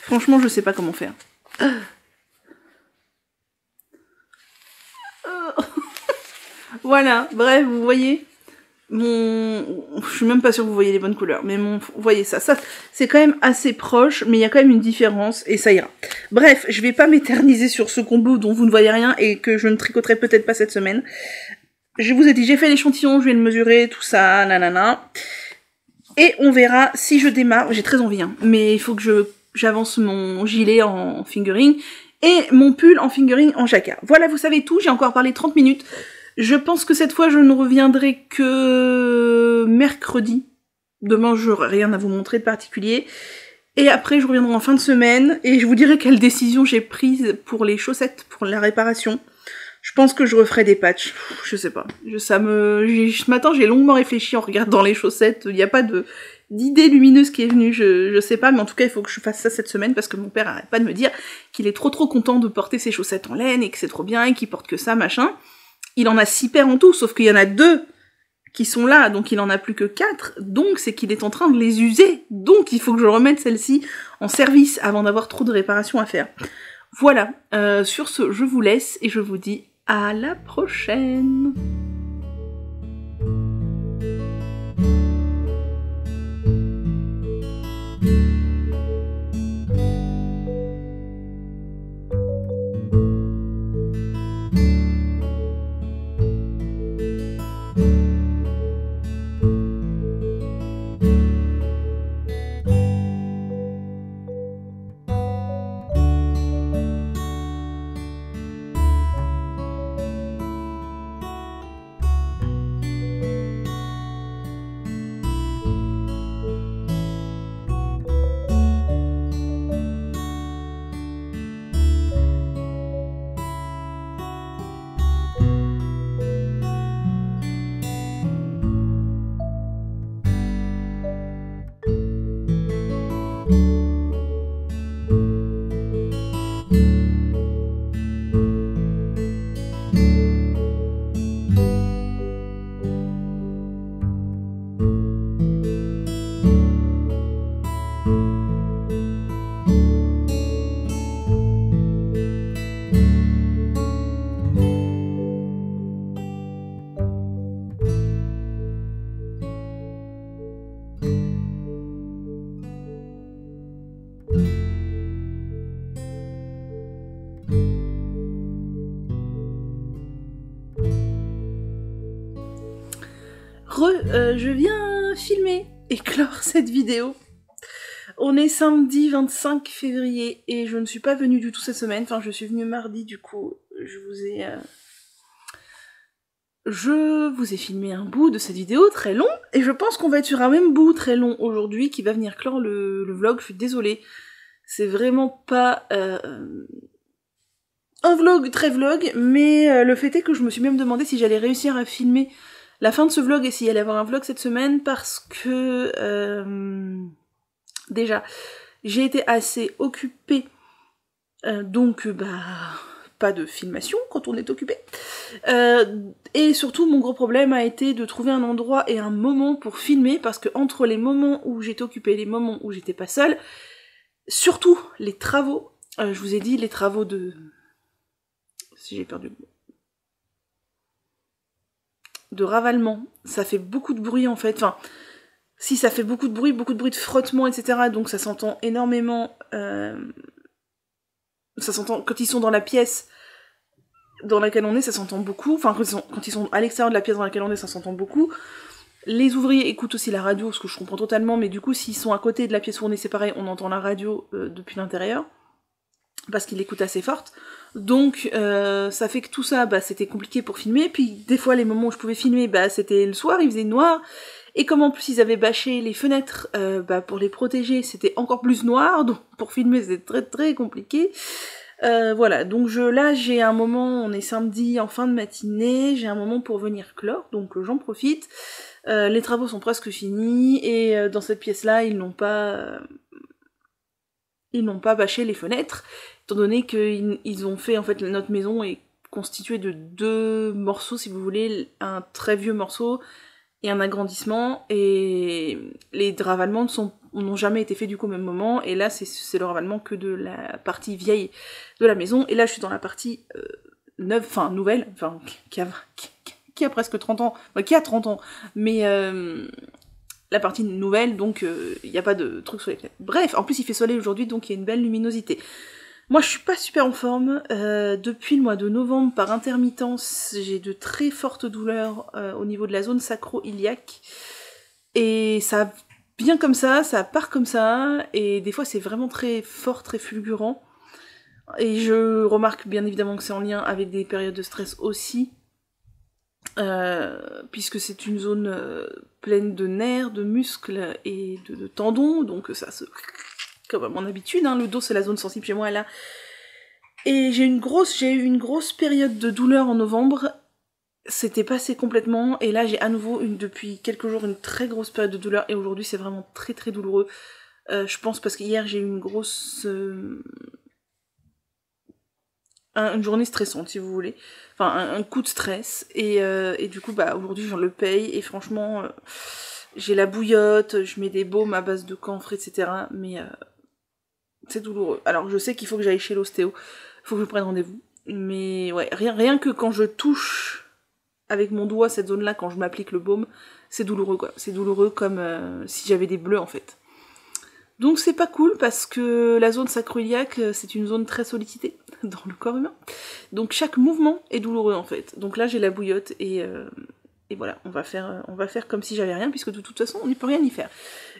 Franchement, je sais pas comment faire. Voilà, bref, vous voyez, je suis même pas sûre que vous voyez les bonnes couleurs, mais vous voyez ça c'est quand même assez proche, mais il y a quand même une différence, et ça ira. Bref, je vais pas m'éterniser sur ce combo dont vous ne voyez rien, et que je ne tricoterai peut-être pas cette semaine. Je vous ai dit, j'ai fait l'échantillon, je vais le mesurer, tout ça, nanana. Et on verra si je démarre, j'ai très envie, hein, mais il faut que j'avance mon gilet en fingering, et mon pull en fingering en jacquard. Voilà, vous savez tout, j'ai encore parlé 30 minutes. Je pense que cette fois, je ne reviendrai que mercredi. Demain, je n'aurai rien à vous montrer de particulier. Et après, je reviendrai en fin de semaine, et je vous dirai quelle décision j'ai prise pour les chaussettes, pour la réparation. Je pense que je referai des patchs. Je sais pas. Ce matin, j'ai longuement réfléchi en regardant les chaussettes. Il n'y a pas d'idée lumineuse qui est venue, je sais pas, mais en tout cas, il faut que je fasse ça cette semaine, parce que mon père arrête pas de me dire qu'il est trop content de porter ses chaussettes en laine, et que c'est trop bien, et qu'il porte que ça, machin. Il en a 6 paires en tout, sauf qu'il y en a 2 qui sont là, donc il en a plus que 4, donc c'est qu'il est en train de les user, donc il faut que je remette celle-ci en service avant d'avoir trop de réparations à faire. Voilà, sur ce, je vous laisse et je vous dis à la prochaine. Je viens filmer et clore cette vidéo. On est samedi 25 février et je ne suis pas venue du tout cette semaine. Enfin, je suis venue mardi, du coup, je vous ai filmé un bout de cette vidéo très long. Et je pense qu'on va être sur un même bout très long aujourd'hui qui va venir clore le vlog. Je suis désolée. C'est vraiment pas un vlog très vlog, mais le fait est que je me suis même demandé si j'allais réussir à filmer la fin de ce vlog et s'il allait y avoir un vlog cette semaine parce que déjà j'ai été assez occupée donc pas de filmation quand on est occupé et surtout mon gros problème a été de trouver un endroit et un moment pour filmer parce que entre les moments où j'étais occupée et les moments où j'étais pas seule, surtout les travaux, je vous ai dit les travaux de... si j'ai perdu le mot, de ravalement, ça fait beaucoup de bruit en fait, enfin, si ça fait beaucoup de bruit de frottement, etc., donc ça s'entend énormément, ça s'entend, quand ils sont dans la pièce dans laquelle on est, ça s'entend beaucoup, enfin, quand ils sont à l'extérieur de la pièce dans laquelle on est, ça s'entend beaucoup, Les ouvriers écoutent aussi la radio, ce que je comprends totalement, mais du coup, s'ils sont à côté de la pièce où on est séparés, on entend la radio depuis l'intérieur, parce qu'ils l'écoutent assez forte. Donc, ça fait que tout ça, bah, c'était compliqué pour filmer, puis des fois, les moments où je pouvais filmer, bah, c'était le soir, il faisait noir, et comme en plus, ils avaient bâché les fenêtres, bah, pour les protéger, c'était encore plus noir, donc pour filmer, c'était très très compliqué. Voilà, donc là j'ai un moment, on est samedi en fin de matinée, j'ai un moment pour venir clore, donc j'en profite. Les travaux sont presque finis, et dans cette pièce-là, ils n'ont pas bâché les fenêtres, étant donné qu'ils ont fait, en fait, notre maison est constituée de 2 morceaux, si vous voulez, un très vieux morceau et un agrandissement, et les ravalements n'ont jamais été faits du coup au même moment, et là c'est le ravalement que de la partie vieille de la maison, et là je suis dans la partie neuve, enfin nouvelle, enfin qui a presque 30 ans, enfin, qui a 30 ans, mais la partie nouvelle, donc il n'y a pas de truc sur les fenêtres. Bref, en plus il fait soleil aujourd'hui, donc il y a une belle luminosité. Moi je suis pas super en forme, depuis le mois de novembre, par intermittence, j'ai de très fortes douleurs au niveau de la zone sacro-iliaque, et ça vient comme ça part comme ça, et des fois c'est vraiment très fort, très fulgurant, et je remarque bien évidemment que c'est en lien avec des périodes de stress aussi, puisque c'est une zone pleine de nerfs, de muscles et de tendons, donc ça se... comme à mon habitude, hein, le dos c'est la zone sensible chez moi là. Et j'ai eu une grosse période de douleur en novembre, c'était passé complètement, et là j'ai à nouveau depuis quelques jours une très grosse période de douleur, et aujourd'hui c'est vraiment très très douloureux. Je pense parce qu'hier j'ai eu une grosse... une journée stressante si vous voulez, enfin un coup de stress, et du coup bah aujourd'hui j'en le paye, et franchement j'ai la bouillotte, je mets des baumes à base de camphre, etc. Mais c'est douloureux. Alors je sais qu'il faut que j'aille chez l'ostéo, faut que je prenne rendez-vous, mais ouais, rien que quand je touche avec mon doigt cette zone-là, quand je m'applique le baume, c'est douloureux quoi. C'est douloureux comme si j'avais des bleus en fait. Donc c'est pas cool parce que la zone sacro-iliaque, c'est une zone très sollicitée dans le corps humain. Donc chaque mouvement est douloureux en fait. Donc là j'ai la bouillotte, et voilà, on va faire comme si j'avais rien, puisque de toute façon on n'y peut rien y faire.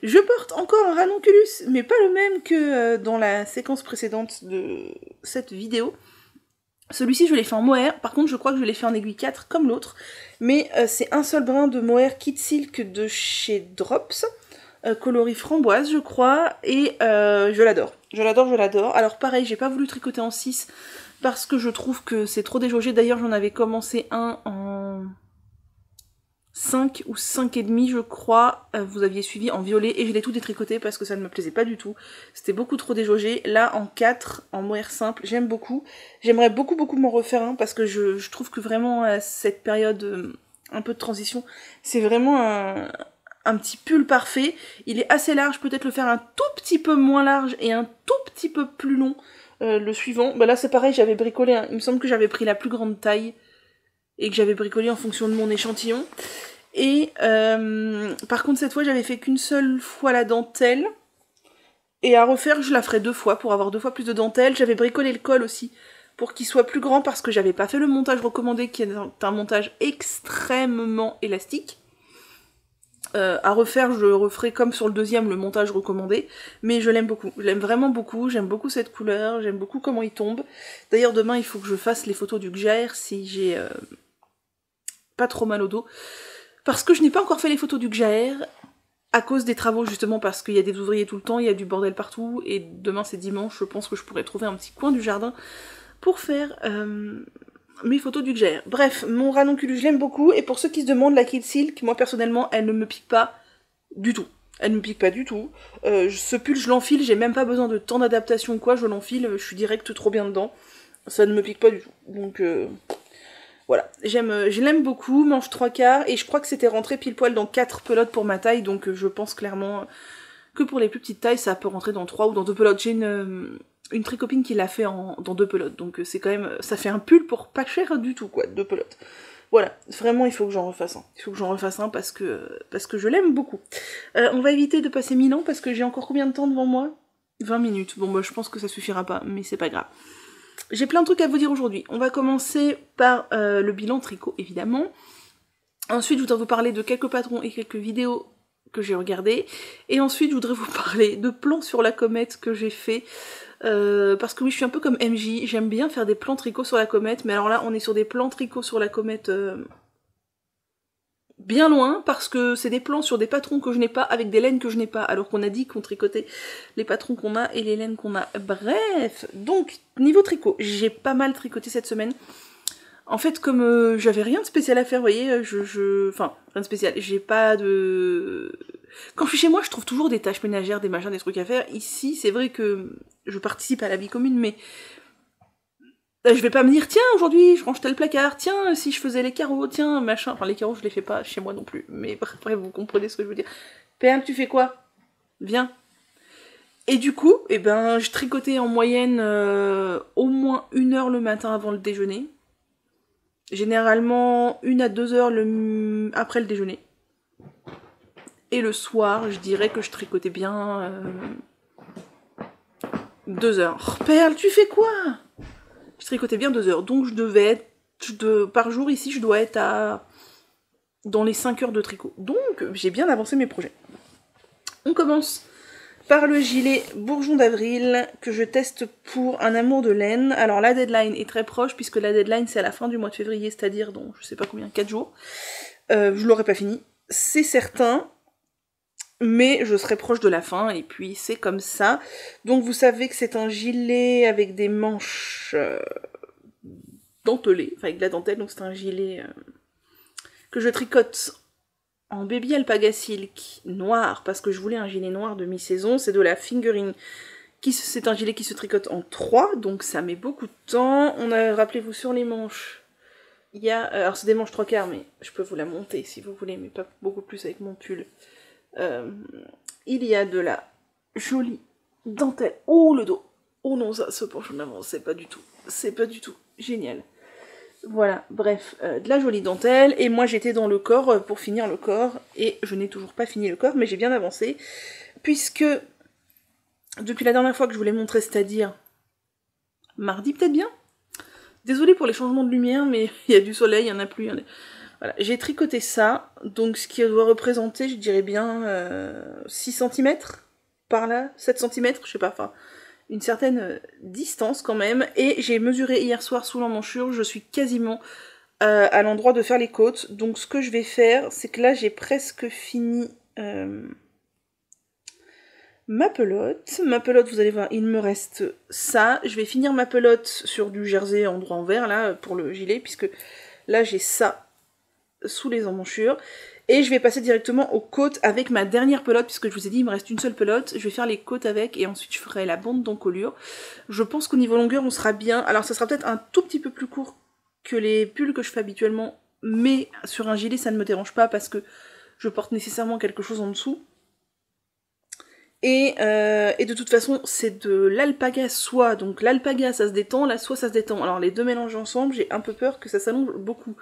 Je porte encore un ranonculus, mais pas le même que dans la séquence précédente de cette vidéo. Celui-ci je l'ai fait en mohair, par contre je crois que je l'ai fait en aiguille 4 comme l'autre, mais c'est un seul brin de mohair Kit Silk de chez Drops, coloris framboise je crois, et je l'adore. Je l'adore. Alors pareil, j'ai pas voulu tricoter en 6, parce que je trouve que c'est trop déjaugé. D'ailleurs j'en avais commencé un en 5 ou 5,5 je crois, vous aviez suivi en violet, et je l'ai tout détricoté parce que ça ne me plaisait pas du tout, c'était beaucoup trop déjaugé. Là en 4, en mohair simple, j'aime beaucoup, j'aimerais beaucoup m'en refaire un, parce que je trouve que vraiment cette période un peu de transition, c'est vraiment un petit pull parfait. Il est assez large, peut-être le faire un tout petit peu moins large et un tout petit peu plus long le suivant. Bah là c'est pareil, j'avais bricolé, il me semble que j'avais pris la plus grande taille, et que j'avais bricolé en fonction de mon échantillon. Et par contre cette fois j'avais fait qu'une seule fois la dentelle, et à refaire je la ferai 2 fois pour avoir 2 fois plus de dentelle. J'avais bricolé le col aussi pour qu'il soit plus grand, parce que j'avais pas fait le montage recommandé, qui est un montage extrêmement élastique. À refaire, je referai comme sur le deuxième, le montage recommandé, mais je l'aime beaucoup, je l'aime vraiment beaucoup, j'aime beaucoup cette couleur, j'aime beaucoup comment il tombe. D'ailleurs demain il faut que je fasse les photos du Gjaer si j'ai pas trop mal au dos, parce que je n'ai pas encore fait les photos du Gjaer à cause des travaux, justement parce qu'il y a des ouvriers tout le temps, il y a du bordel partout, et demain c'est dimanche, je pense que je pourrais trouver un petit coin du jardin pour faire mes photos du Gjaer. Bref, mon ranonculus, je l'aime beaucoup, et pour ceux qui se demandent, la Kid Silk, moi personnellement, elle ne me pique pas du tout. Elle ne me pique pas du tout. Ce pull, je l'enfile, j'ai même pas besoin de temps d'adaptation ou quoi, je l'enfile, je suis direct trop bien dedans. Ça ne me pique pas du tout. Donc voilà, je l'aime beaucoup, manche 3/4, et je crois que c'était rentré pile poil dans 4 pelotes pour ma taille, donc je pense clairement que pour les plus petites tailles, ça peut rentrer dans 3 ou dans 2 pelotes. J'ai une tricopine qui l'a fait dans 2 pelotes, donc c'est quand même, ça fait un pull pour pas cher du tout quoi, 2 pelotes. Voilà, vraiment il faut que j'en refasse un. Il faut que j'en refasse un parce que je l'aime beaucoup. On va éviter de passer 1000 ans parce que j'ai encore combien de temps devant moi ? 20 minutes. Bon bah je pense que ça suffira pas, mais c'est pas grave. J'ai plein de trucs à vous dire aujourd'hui. On va commencer par le bilan tricot évidemment. Ensuite, je voudrais vous parler de quelques patrons et quelques vidéos que j'ai regardées. Et ensuite, je voudrais vous parler de plans sur la comète que j'ai fait. Parce que oui, je suis un peu comme MJ, j'aime bien faire des plans tricot sur la comète, mais alors là, on est sur des plans tricot sur la comète bien loin, parce que c'est des plans sur des patrons que je n'ai pas, avec des laines que je n'ai pas, alors qu'on a dit qu'on tricotait les patrons qu'on a et les laines qu'on a. Bref, donc, niveau tricot, j'ai pas mal tricoté cette semaine. En fait, comme j'avais rien de spécial à faire, vous voyez, enfin, rien de spécial, j'ai pas de... Quand je suis chez moi, je trouve toujours des tâches ménagères, des machins, des trucs à faire. Ici, c'est vrai que je participe à la vie commune, mais je vais pas me dire, tiens, aujourd'hui, je range tel placard, tiens, si je faisais les carreaux, tiens, machin. Enfin, les carreaux, je les fais pas chez moi non plus, mais bref, vous comprenez ce que je veux dire. Perle, tu fais quoi? Viens. Et du coup, eh ben, je tricotais en moyenne au moins 1 heure le matin avant le déjeuner. Généralement 1 à 2 heures après le déjeuner. Et le soir, je dirais que je tricotais bien 2 heures. Oh, Perle, tu fais quoi? Je tricotais bien 2 heures. Donc je devais être, par jour ici, je dois être dans les 5 heures de tricot. Donc j'ai bien avancé mes projets. On commence par le gilet bourgeon d'avril que je teste pour un amour de laine. Alors la deadline est très proche puisque la deadline c'est à la fin du mois de février, c'est-à-dire dans je sais pas combien, 4 jours. Je l'aurai pas fini, c'est certain, mais je serai proche de la fin et puis c'est comme ça. Donc vous savez que c'est un gilet avec des manches dentelées, enfin avec de la dentelle, donc c'est un gilet que je tricote en baby alpaga silk noir, parce que je voulais un gilet noir de mi-saison, c'est de la fingering, c'est un gilet qui se tricote en 3, donc ça met beaucoup de temps. On a, rappelez-vous, sur les manches, il y a, alors c'est des manches 3/4, mais je peux vous la monter si vous voulez, mais pas beaucoup plus avec mon pull. Il y a de la jolie dentelle, oh le dos, oh non ça se penche en avant, c'est pas du tout génial. Voilà, bref, de la jolie dentelle, et moi j'étais dans le corps pour finir le corps, et je n'ai toujours pas fini le corps, mais j'ai bien avancé, puisque depuis la dernière fois que je vous l'ai montré, c'est-à-dire mardi peut-être bien. Désolée pour les changements de lumière, mais il y a du soleil, il y en a plus, Voilà, j'ai tricoté ça, donc ce qui doit représenter, je dirais bien 6 cm, par là, 7 cm, je sais pas, enfin... une certaine distance quand même, et j'ai mesuré hier soir sous l'emmanchure, je suis quasiment à l'endroit de faire les côtes, donc ce que je vais faire, c'est que là j'ai presque fini ma pelote, vous allez voir, il me reste ça, je vais finir ma pelote sur du jersey en droit envers, là, pour le gilet, puisque là j'ai ça sous les emmanchures, et je vais passer directement aux côtes avec ma dernière pelote, puisque je vous ai dit il me reste une seule pelote, je vais faire les côtes avec, et ensuite je ferai la bande d'encolure. Je pense qu'au niveau longueur on sera bien, alors ça sera peut-être un tout petit peu plus court que les pulls que je fais habituellement, mais sur un gilet ça ne me dérange pas, parce que je porte nécessairement quelque chose en dessous. Et de toute façon c'est de l'alpaga soie, donc l'alpaga ça se détend, la soie ça se détend, alors les deux mélangés ensemble, j'ai un peu peur que ça s'allonge beaucoup.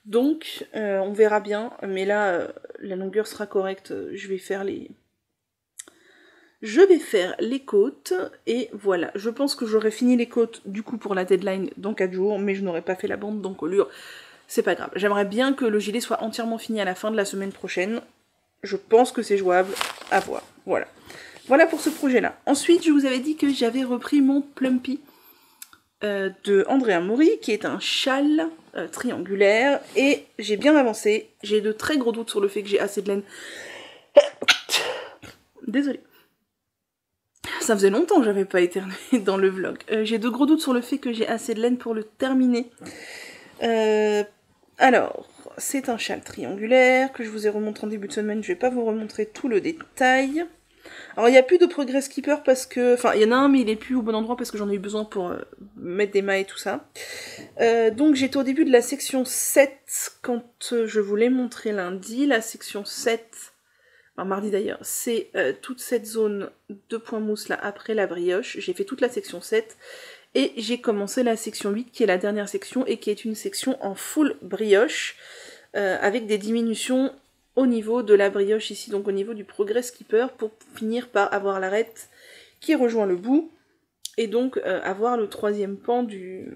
Donc, on verra bien, mais là, la longueur sera correcte, je vais faire les côtes, et voilà. Je pense que j'aurai fini les côtes, du coup, pour la deadline dans 4 jours, mais je n'aurai pas fait la bande d'encolure, c'est pas grave. J'aimerais bien que le gilet soit entièrement fini à la fin de la semaine prochaine, je pense que c'est jouable, à voir, voilà. Voilà pour ce projet-là. Ensuite, je vous avais dit que j'avais repris mon Plumpy, de Andrea Mori, qui est un châle triangulaire, et j'ai bien avancé, j'ai de très gros doutes sur le fait que j'ai assez de laine. Désolée. Ça faisait longtemps que j'avais pas éternué dans le vlog. J'ai de gros doutes sur le fait que j'ai assez de laine pour le terminer. Alors, c'est un châle triangulaire que je vous ai remontré en début de semaine, je vais pas vous remontrer tout le détail. Alors il n'y a plus de progrès skipper parce que... Enfin, il y en a un mais il est plus au bon endroit parce que j'en ai eu besoin pour mettre des mailles et tout ça. Donc j'étais au début de la section 7 quand je vous l'ai montré lundi. La section 7, enfin mardi d'ailleurs, c'est toute cette zone de point mousse là après la brioche. J'ai fait toute la section 7 et j'ai commencé la section 8 qui est la dernière section et qui est une section en full brioche avec des diminutions au niveau de la brioche ici, donc au niveau du progrès skipper, pour finir par avoir l'arête qui rejoint le bout, et donc avoir le troisième pan du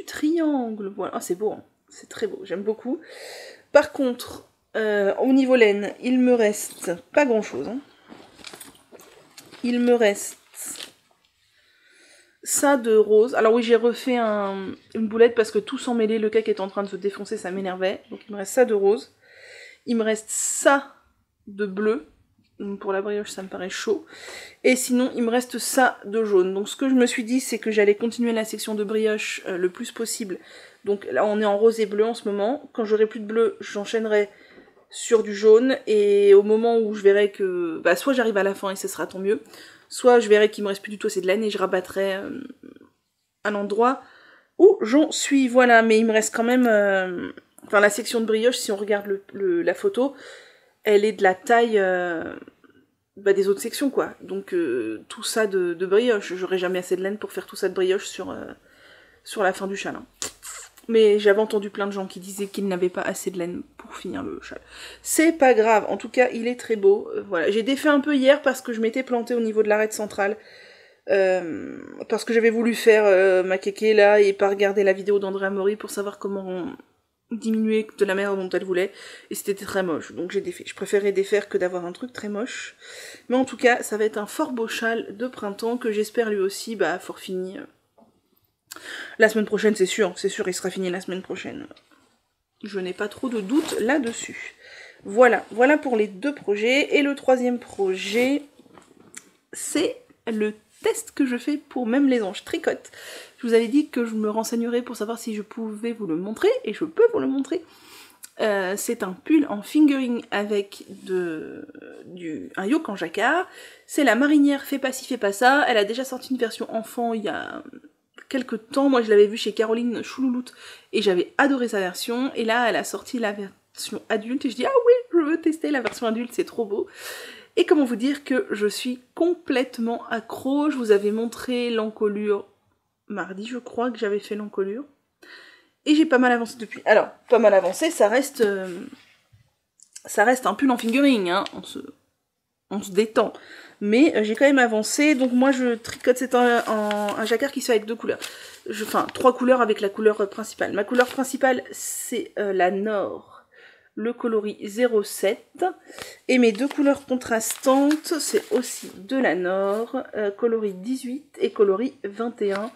triangle. Voilà, ah, c'est beau, hein. C'est très beau, j'aime beaucoup. Par contre, au niveau laine, il me reste pas grand chose. Hein. Il me reste ça de rose. Alors oui, j'ai refait une boulette parce que tout s'en mêlait, le cake est en train de se défoncer, ça m'énervait. Donc il me reste ça de rose. Il me reste ça de bleu. Pour la brioche, ça me paraît chaud. Et sinon, il me reste ça de jaune. Donc ce que je me suis dit, c'est que j'allais continuer la section de brioche le plus possible. Donc là, on est en rose et bleu en ce moment. Quand j'aurai plus de bleu, j'enchaînerai sur du jaune. Et au moment où je verrai que... Bah, soit j'arrive à la fin et ce sera tant mieux. Soit je verrai qu'il me reste plus du tout assez de laine et je rabattrai un endroit où j'en suis. Voilà, mais il me reste quand même... Enfin, la section de brioche, si on regarde la photo, elle est de la taille... des autres sections quoi, donc tout ça de brioche, j'aurais jamais assez de laine pour faire tout ça de brioche sur la fin du châle. Hein. Mais j'avais entendu plein de gens qui disaient qu'ils n'avaient pas assez de laine pour finir le châle. C'est pas grave, en tout cas il est très beau, voilà. J'ai défait un peu hier parce que je m'étais plantée au niveau de l'arête centrale, parce que j'avais voulu faire ma kéké là et pas regarder la vidéo d'Andrea Mori pour savoir comment diminuer de la manière dont elle voulait, et c'était très moche, donc j'ai défait. Je préférais défaire que d'avoir un truc très moche, mais en tout cas, ça va être un fort beau châle de printemps, que j'espère lui aussi, fort fini. La semaine prochaine, c'est sûr, il sera fini la semaine prochaine. Je n'ai pas trop de doutes là-dessus. Voilà pour les deux projets, et le troisième projet, c'est le test que je fais pour Même les anges tricotent. Je vous avais dit que je me renseignerais pour savoir si je pouvais vous le montrer, et je peux vous le montrer. C'est un pull en fingering avec un yoke en jacquard. C'est la marinière Fais pas ci, fais pas ça. Elle a déjà sorti une version enfant il y a quelques temps. Moi je l'avais vue chez Caroline Choulouloute et j'avais adoré sa version. Et là elle a sorti la version adulte et je dis ah oui, je veux tester la version adulte, c'est trop beau. Et comment vous dire que je suis complètement accro. Je vous avais montré l'encolure mardi, je crois que j'avais fait l'encolure. Et j'ai pas mal avancé depuis. Alors, pas mal avancé, ça reste un pull en fingering, hein. On se détend. Mais j'ai quand même avancé, donc moi je tricote, c'est un jacquard qui se fait avec deux couleurs. Enfin, trois couleurs avec la couleur principale. Ma couleur principale, c'est la Nord, le coloris 07. Et mes deux couleurs contrastantes, c'est aussi de la Nord, coloris 18 et coloris 21.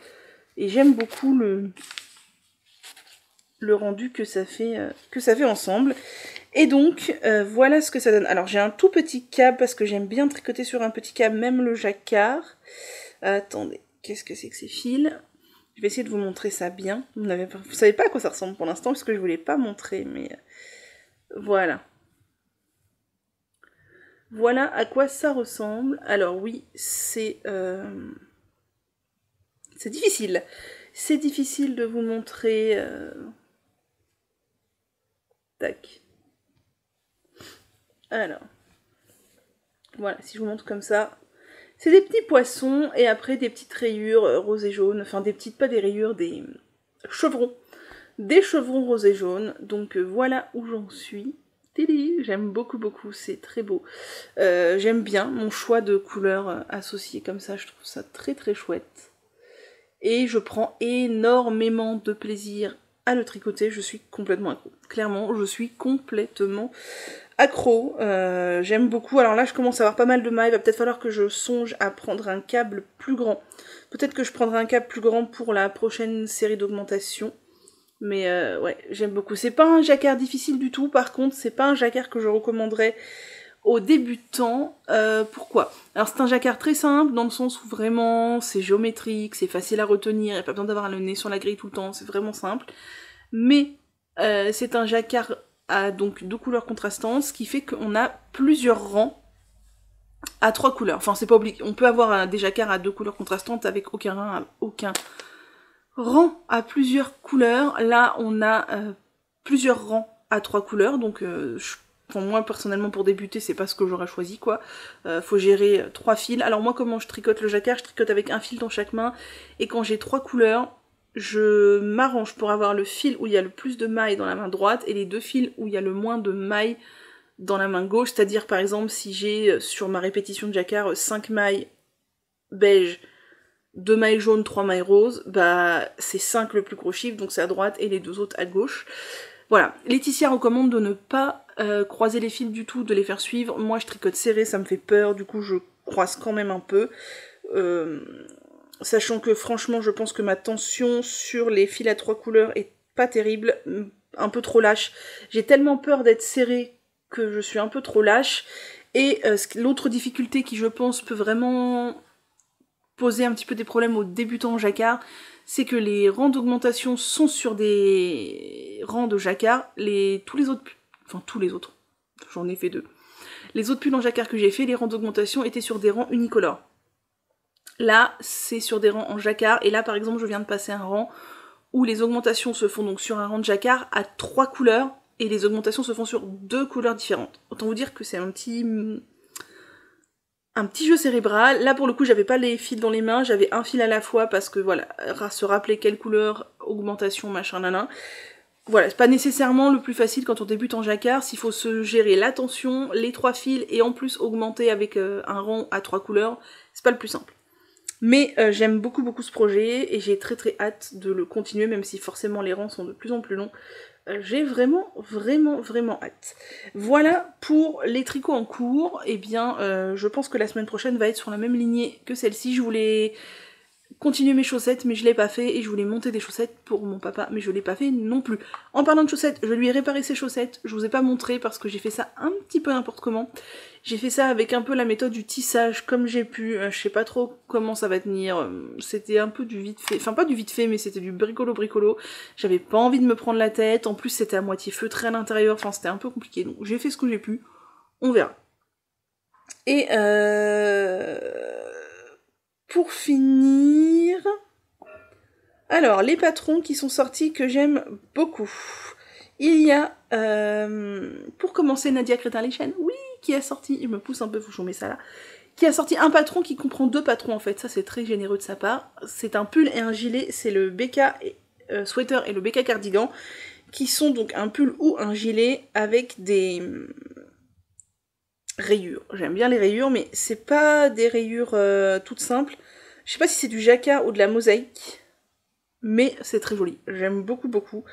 Et j'aime beaucoup le rendu que ça fait ensemble. Et donc, voilà ce que ça donne. Alors, j'ai un tout petit câble, parce que j'aime bien tricoter sur un petit câble, même le jacquard. Attendez, qu'est-ce que c'est que ces fils? Je vais essayer de vous montrer ça bien. Vous savez pas à quoi ça ressemble pour l'instant, parce que je ne vous l'ai pas montré, mais voilà. Voilà à quoi ça ressemble. Alors oui, c'est difficile. C'est difficile de vous montrer... Tac. Alors. Voilà, si je vous montre comme ça. C'est des petits poissons et après des petites rayures roses et jaunes. Enfin, pas des rayures, des chevrons. Des chevrons roses et jaunes. Donc voilà où j'en suis. J'aime beaucoup, c'est très beau. J'aime bien mon choix de couleurs associées comme ça. Je trouve ça très très chouette. Et je prends énormément de plaisir à le tricoter, je suis complètement accro. Clairement, je suis complètement accro. J'aime beaucoup. Alors là, je commence à avoir pas mal de mailles. Il va peut-être falloir que je songe à prendre un câble plus grand. Peut-être que je prendrai un câble plus grand pour la prochaine série d'augmentation. Mais ouais, j'aime beaucoup. C'est pas un jacquard difficile du tout. Par contre, c'est pas un jacquard que je recommanderais aux débutants. Pourquoi? Alors c'est un jacquard très simple, dans le sens où vraiment c'est géométrique, c'est facile à retenir, il n'y a pas besoin d'avoir le nez sur la grille tout le temps, c'est vraiment simple. Mais c'est un jacquard à donc deux couleurs contrastantes, ce qui fait qu'on a plusieurs rangs à trois couleurs. Enfin c'est pas obligé, on peut avoir des jacquards à deux couleurs contrastantes avec aucun rang à plusieurs couleurs. Là on a plusieurs rangs à trois couleurs, donc moi personnellement pour débuter c'est pas ce que j'aurais choisi quoi. Faut gérer 3 fils. Alors moi comment je tricote le jacquard, je tricote avec un fil dans chaque main, et quand j'ai 3 couleurs, je m'arrange pour avoir le fil où il y a le plus de mailles dans la main droite et les 2 fils où il y a le moins de mailles dans la main gauche. C'est-à-dire par exemple si j'ai sur ma répétition de jacquard 5 mailles beige, 2 mailles jaunes, 3 mailles roses, bah c'est 5 le plus gros chiffre, donc c'est à droite et les 2 autres à gauche. Voilà, Laetitia recommande de ne pas croiser les fils du tout, de les faire suivre. Moi je tricote serré, ça me fait peur, du coup je croise quand même un peu. Sachant que franchement je pense que ma tension sur les fils à 3 couleurs est pas terrible, un peu trop lâche. J'ai tellement peur d'être serrée que je suis un peu trop lâche. Et l'autre difficulté qui, je pense, peut vraiment poser un petit peu des problèmes aux débutants en jacquard, c'est que les rangs d'augmentation sont sur des rangs de jacquard. Tous les autres, j'en ai fait 2. Les autres pulls en jacquard que j'ai fait, les rangs d'augmentation étaient sur des rangs unicolores. Là, c'est sur des rangs en jacquard, et là, par exemple, je viens de passer un rang où les augmentations se font donc sur un rang de jacquard à 3 couleurs, et les augmentations se font sur 2 couleurs différentes. Autant vous dire que c'est un petit jeu cérébral. Là pour le coup j'avais pas les fils dans les mains, j'avais un fil à la fois parce que voilà, se rappeler quelle couleur, augmentation, machin, nanan. Voilà, c'est pas nécessairement le plus facile quand on débute en jacquard, s'il faut se gérer la tension, les 3 fils et en plus augmenter avec un rang à 3 couleurs, c'est pas le plus simple. Mais j'aime beaucoup ce projet et j'ai très hâte de le continuer, même si forcément les rangs sont de plus en plus longs. J'ai vraiment hâte. Voilà pour les tricots en cours. Eh bien, je pense que la semaine prochaine va être sur la même lignée que celle-ci. Je voulais continuer mes chaussettes, mais je l'ai pas fait, et je voulais monter des chaussettes pour mon papa, mais je l'ai pas fait non plus. En parlant de chaussettes, je lui ai réparé ses chaussettes, je vous ai pas montré parce que j'ai fait ça un petit peu n'importe comment. J'ai fait ça avec un peu la méthode du tissage comme j'ai pu, je sais pas trop comment ça va tenir, c'était un peu du vite fait, enfin pas du vite fait, mais c'était du bricolo, j'avais pas envie de me prendre la tête, en plus c'était à moitié feutré à l'intérieur, enfin c'était un peu compliqué, donc j'ai fait ce que j'ai pu, on verra. Et pour finir, alors les patrons qui sont sortis que j'aime beaucoup. Il y a, pour commencer, Nadia Crétin-Lechen, oui, qui a sorti, il me pousse un peu, faut que je mette ça là, qui a sorti un patron qui comprend 2 patrons en fait, ça c'est très généreux de sa part. C'est un pull et un gilet, c'est le BK sweater et le BK cardigan, qui sont donc un pull ou un gilet avec des rayures. J'aime bien les rayures, mais c'est pas des rayures toutes simples. Je sais pas si c'est du jacquard ou de la mosaïque, mais c'est très joli. J'aime beaucoup.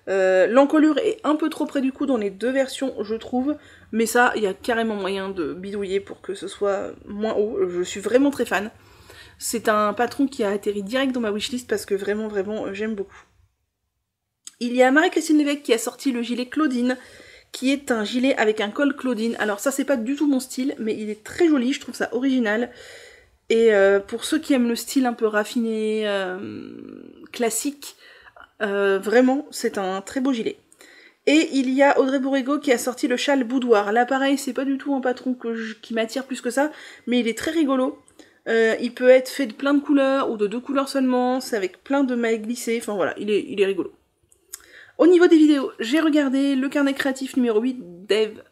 L'encolure est un peu trop près du cou dans les 2 versions, je trouve, mais ça, il y a carrément moyen de bidouiller pour que ce soit moins haut. Je suis vraiment très fan. C'est un patron qui a atterri direct dans ma wishlist parce que vraiment, j'aime beaucoup. Il y a Marie-Christine Lévesque qui a sorti le gilet Claudine, qui est un gilet avec un col Claudine. Alors ça, c'est pas du tout mon style, mais il est très joli, je trouve ça original. Et pour ceux qui aiment le style un peu raffiné, classique, vraiment, c'est un très beau gilet. Et il y a Audrey Bourrego qui a sorti le châle boudoir. Là, pareil, c'est pas du tout un patron qui m'attire plus que ça, mais il est très rigolo. Il peut être fait de plein de couleurs, ou de 2 couleurs seulement, c'est avec plein de mailles glissées, enfin voilà, il est rigolo. Au niveau des vidéos, j'ai regardé le carnet créatif numéro 8 d'Eve,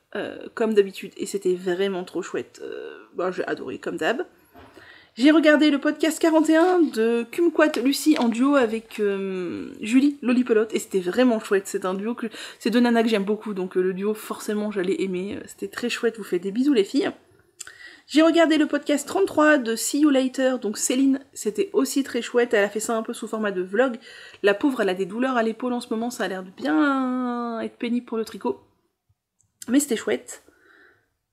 comme d'habitude, et c'était vraiment trop chouette. J'ai adoré, comme d'hab. J'ai regardé le podcast 41 de Kumquat Lucie en duo avec Julie Lollipelote, et c'était vraiment chouette. C'est un duo c'est 2 nanas que j'aime beaucoup, donc le duo forcément j'allais aimer. C'était très chouette, vous faites des bisous les filles. J'ai regardé le podcast 33 de See You Later, donc Céline, c'était aussi très chouette, elle a fait ça un peu sous format de vlog. La pauvre, elle a des douleurs à l'épaule en ce moment, ça a l'air de bien être pénible pour le tricot. Mais c'était chouette.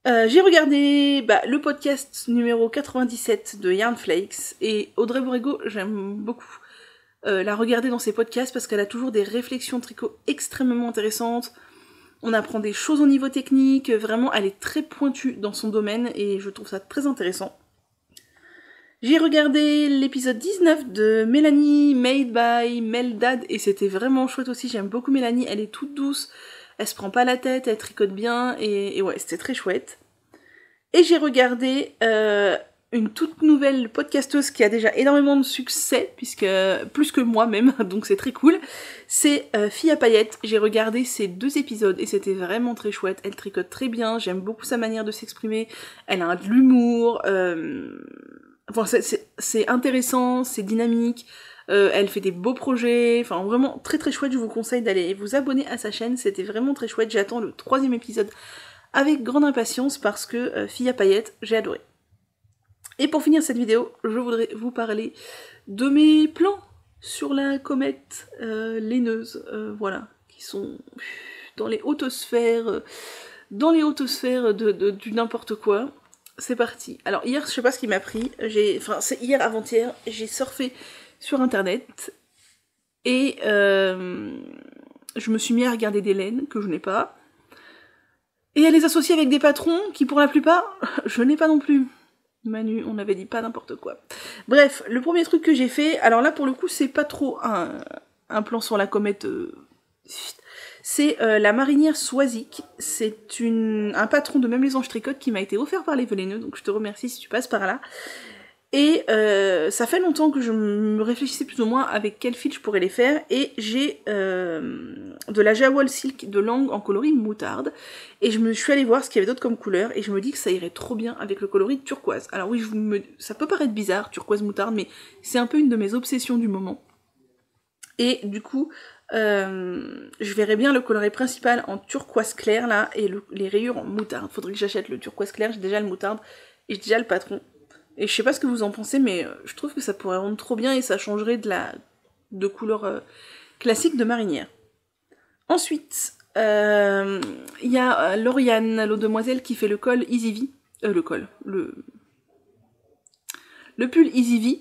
J'ai regardé le podcast numéro 97 de Yarn Flakes, et Audrey Bourrego, j'aime beaucoup la regarder dans ses podcasts parce qu'elle a toujours des réflexions tricot extrêmement intéressantes. On apprend des choses au niveau technique, vraiment elle est très pointue dans son domaine et je trouve ça très intéressant. J'ai regardé l'épisode 19 de Mélanie Made by Meldad et c'était vraiment chouette aussi, j'aime beaucoup Mélanie, elle est toute douce, elle se prend pas la tête, elle tricote bien et ouais, c'était très chouette. Et j'ai regardé une toute nouvelle podcasteuse qui a déjà énormément de succès, puisque plus que moi même, donc c'est très cool. C'est Fille à paillettes. J'ai regardé ces 2 épisodes et c'était vraiment très chouette. Elle tricote très bien, j'aime beaucoup sa manière de s'exprimer. Elle a de l'humour. Enfin, c'est intéressant, c'est dynamique. Elle fait des beaux projets. Enfin, vraiment très très chouette. Je vous conseille d'aller vous abonner à sa chaîne. C'était vraiment très chouette. J'attends le 3e épisode avec grande impatience parce que Fille à paillettes, j'ai adoré. Et pour finir cette vidéo, je voudrais vous parler de mes plans sur la comète laineuse, voilà, qui sont dans les hautes sphères, du n'importe quoi. C'est parti. Alors hier, je sais pas ce qui m'a pris, c'est hier avant-hier, j'ai surfé sur internet et je me suis mis à regarder des laines que je n'ai pas et à les associer avec des patrons qui pour la plupart, je n'ai pas non plus. Manu, on avait dit pas n'importe quoi. Bref, le premier truc que j'ai fait, alors là pour le coup c'est pas trop un plan sur la comète, c'est la marinière Swazik, c'est un patron de Même les Anges Tricotent qui m'a été offert par les Veleneux, donc je te remercie si tu passes par là. Et ça fait longtemps que je me réfléchissais plus ou moins avec quel fil je pourrais les faire, et j'ai de la Jawol Silk de Langue en coloris moutarde, et je me suis allée voir ce qu'il y avait d'autre comme couleur, et je me dis que ça irait trop bien avec le coloris turquoise. Alors oui, ça peut paraître bizarre, turquoise moutarde, mais c'est un peu une de mes obsessions du moment. Et du coup, je verrais bien le coloris principal en turquoise clair là, et les rayures en moutarde. Faudrait que j'achète le turquoise clair, j'ai déjà le moutarde, et j'ai déjà le patron. Et je sais pas ce que vous en pensez, mais je trouve que ça pourrait rendre trop bien et ça changerait de couleur classique de marinière. Ensuite, il y a Lauriane, l'eau demoiselle, qui fait le col Easy V. Le pull Easy V.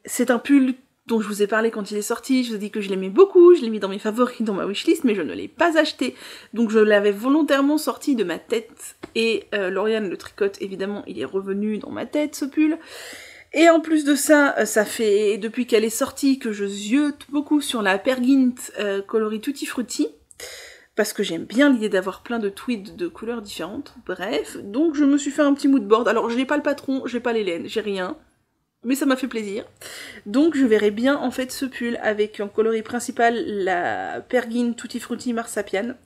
C'est un pull dont je vous ai parlé quand il est sorti, je vous ai dit que je l'aimais beaucoup, je l'ai mis dans mes favoris dans ma wishlist, mais je ne l'ai pas acheté. Donc je l'avais volontairement sorti de ma tête, et Lauriane le tricote, évidemment, il est revenu dans ma tête, ce pull. Et en plus de ça, ça fait, depuis qu'elle est sortie, que je ziote beaucoup sur la Pergint coloris Tutti Frutti, parce que j'aime bien l'idée d'avoir plein de tweeds de couleurs différentes, bref. Donc je me suis fait un petit mood board, alors je n'ai pas le patron, j'ai pas les laines, j'ai rien. Mais ça m'a fait plaisir. Donc je verrai bien en fait ce pull avec en coloris principal la Pergint Tutti Frutti Marsapian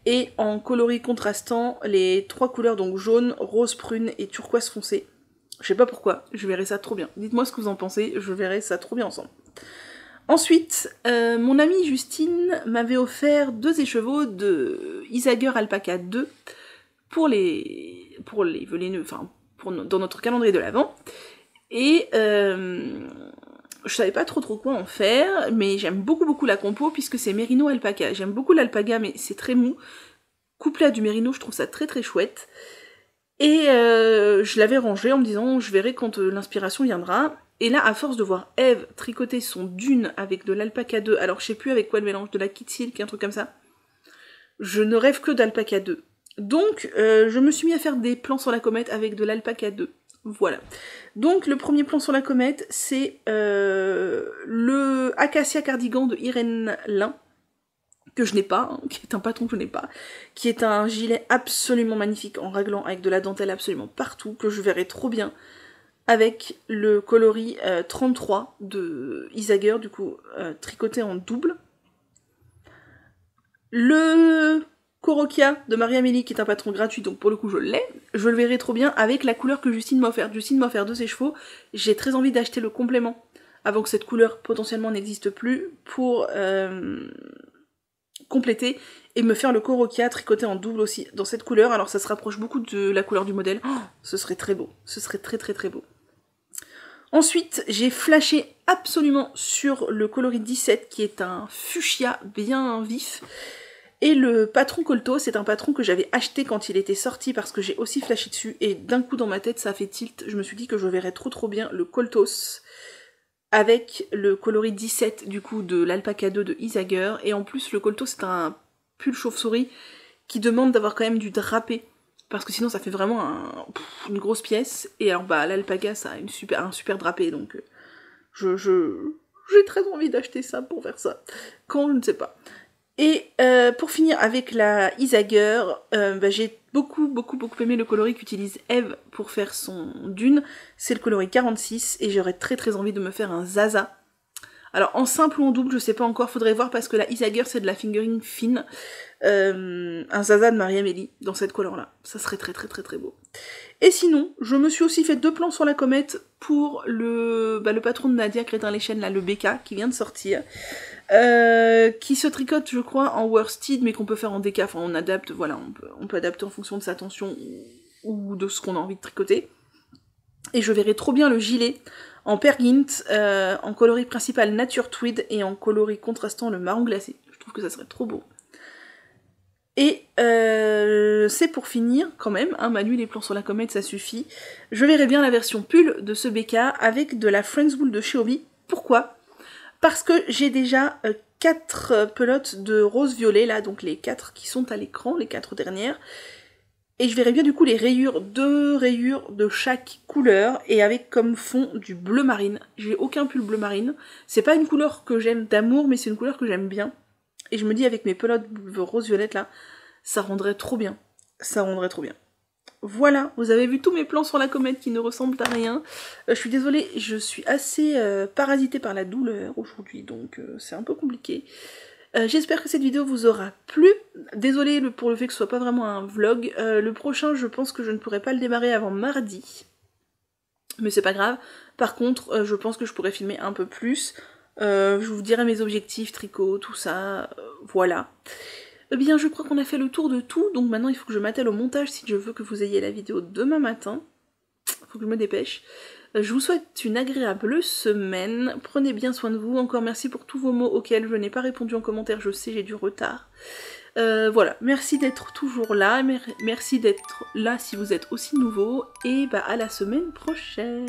et en coloris contrastant les trois couleurs, donc jaune, rose prune et turquoise foncé. Je sais pas pourquoi, je verrai ça trop bien. Dites-moi ce que vous en pensez, je verrai ça trop bien ensemble. Ensuite, mon amie Justine m'avait offert 2 écheveaux de Isager Alpaca 2 pour les Veleneux, enfin dans notre calendrier de l'Avent. Et je savais pas trop quoi en faire, mais j'aime beaucoup la compo puisque c'est Merino Alpaca. J'aime beaucoup l'alpaga, mais c'est très mou. Couplé à du Merino, je trouve ça très chouette. Et je l'avais rangé en me disant, je verrai quand l'inspiration viendra. Et là, à force de voir Eve tricoter son dune avec de l'alpaca 2, alors je sais plus avec quoi le mélange, de la Kid Silk, un truc comme ça, je ne rêve que d'alpaca 2. Donc, je me suis mis à faire des plans sur la comète avec de l'alpaca 2. Voilà. Donc le premier plan sur la comète, c'est le Acacia Cardigan de Irène Lin, que je n'ai pas, hein, qui est un patron que je n'ai pas, qui est un gilet absolument magnifique en raglan avec de la dentelle absolument partout, que je verrai trop bien avec le coloris 33 de Isager, du coup tricoté en double. Le Corokia de Marie-Amélie, qui est un patron gratuit, donc pour le coup je l'ai, je le verrai trop bien avec la couleur que Justine m'a offert. Justine m'a offert 2 écheveaux, j'ai très envie d'acheter le complément avant que cette couleur potentiellement n'existe plus pour compléter et me faire le Corokia tricoté en double aussi dans cette couleur. Alors ça se rapproche beaucoup de la couleur du modèle, ce serait très beau, ce serait très beau. Ensuite, j'ai flashé absolument sur le coloris 17 qui est un fuchsia bien vif. Et le patron Colto, c'est un patron que j'avais acheté quand il était sorti parce que j'ai aussi flashé dessus et d'un coup dans ma tête ça a fait tilt, je me suis dit que je verrais trop bien le Coltos avec le coloris 17 du coup de l'Alpaca 2 de Isager, et en plus le Coltos c'est un pull chauve-souris qui demande d'avoir quand même du drapé parce que sinon ça fait vraiment une grosse pièce, et alors bah l'Alpaca ça a un super drapé, donc j'ai très envie d'acheter ça pour faire ça, quand je ne sais pas. Et pour finir avec la Isager, j'ai beaucoup aimé le coloris qu'utilise Eve pour faire son dune, c'est le coloris 46, et j'aurais très envie de me faire un Zaza. Alors en simple ou en double, je sais pas encore, faudrait voir parce que la Isager c'est de la fingering fine, un Zaza de Marie-Amélie dans cette couleur là, ça serait très beau. Et sinon, je me suis aussi fait 2 plans sur la comète pour le patron de Nadia Crétin-les-Chênes, là, le BK, qui vient de sortir, qui se tricote, je crois, en worsted, mais qu'on peut faire en déca, enfin on adapte, voilà, on peut adapter en fonction de sa tension ou de ce qu'on a envie de tricoter. Et je verrai trop bien le gilet en pergint, en coloris principal nature tweed et en coloris contrastant le marron glacé. Je trouve que ça serait trop beau. Et c'est pour finir, quand même, hein, Manu, les plans sur la comète, ça suffit. Je verrai bien la version pull de ce BK avec de la Friends Wool de chez Hobby. Pourquoi ? Parce que j'ai déjà 4 pelotes de rose-violet, là, donc les 4 qui sont à l'écran, les 4 dernières. Et je verrai bien du coup les rayures, 2 rayures de chaque couleur, et avec comme fond du bleu marine. J'ai aucun pull bleu marine. C'est pas une couleur que j'aime d'amour, mais c'est une couleur que j'aime bien. Et je me dis avec mes pelotes rose-violette là, ça rendrait trop bien. Ça rendrait trop bien. Voilà, vous avez vu tous mes plans sur la comète qui ne ressemblent à rien. Je suis désolée, je suis assez parasitée par la douleur aujourd'hui, donc c'est un peu compliqué. J'espère que cette vidéo vous aura plu. Désolée pour le fait que ce soit pas vraiment un vlog. Le prochain, je pense que je ne pourrai pas le démarrer avant mardi. Mais c'est pas grave. Par contre, je pense que je pourrais filmer un peu plus. Je vous dirai mes objectifs, tricot, tout ça. Voilà. Eh bien, je crois qu'on a fait le tour de tout. Donc maintenant, il faut que je m'attelle au montage si je veux que vous ayez la vidéo demain matin. Faut que je me dépêche. Je vous souhaite une agréable semaine, prenez bien soin de vous, encore merci pour tous vos mots auxquels je n'ai pas répondu en commentaire, je sais j'ai du retard. Voilà, merci d'être toujours là, merci d'être là si vous êtes aussi nouveau, et bah à la semaine prochaine.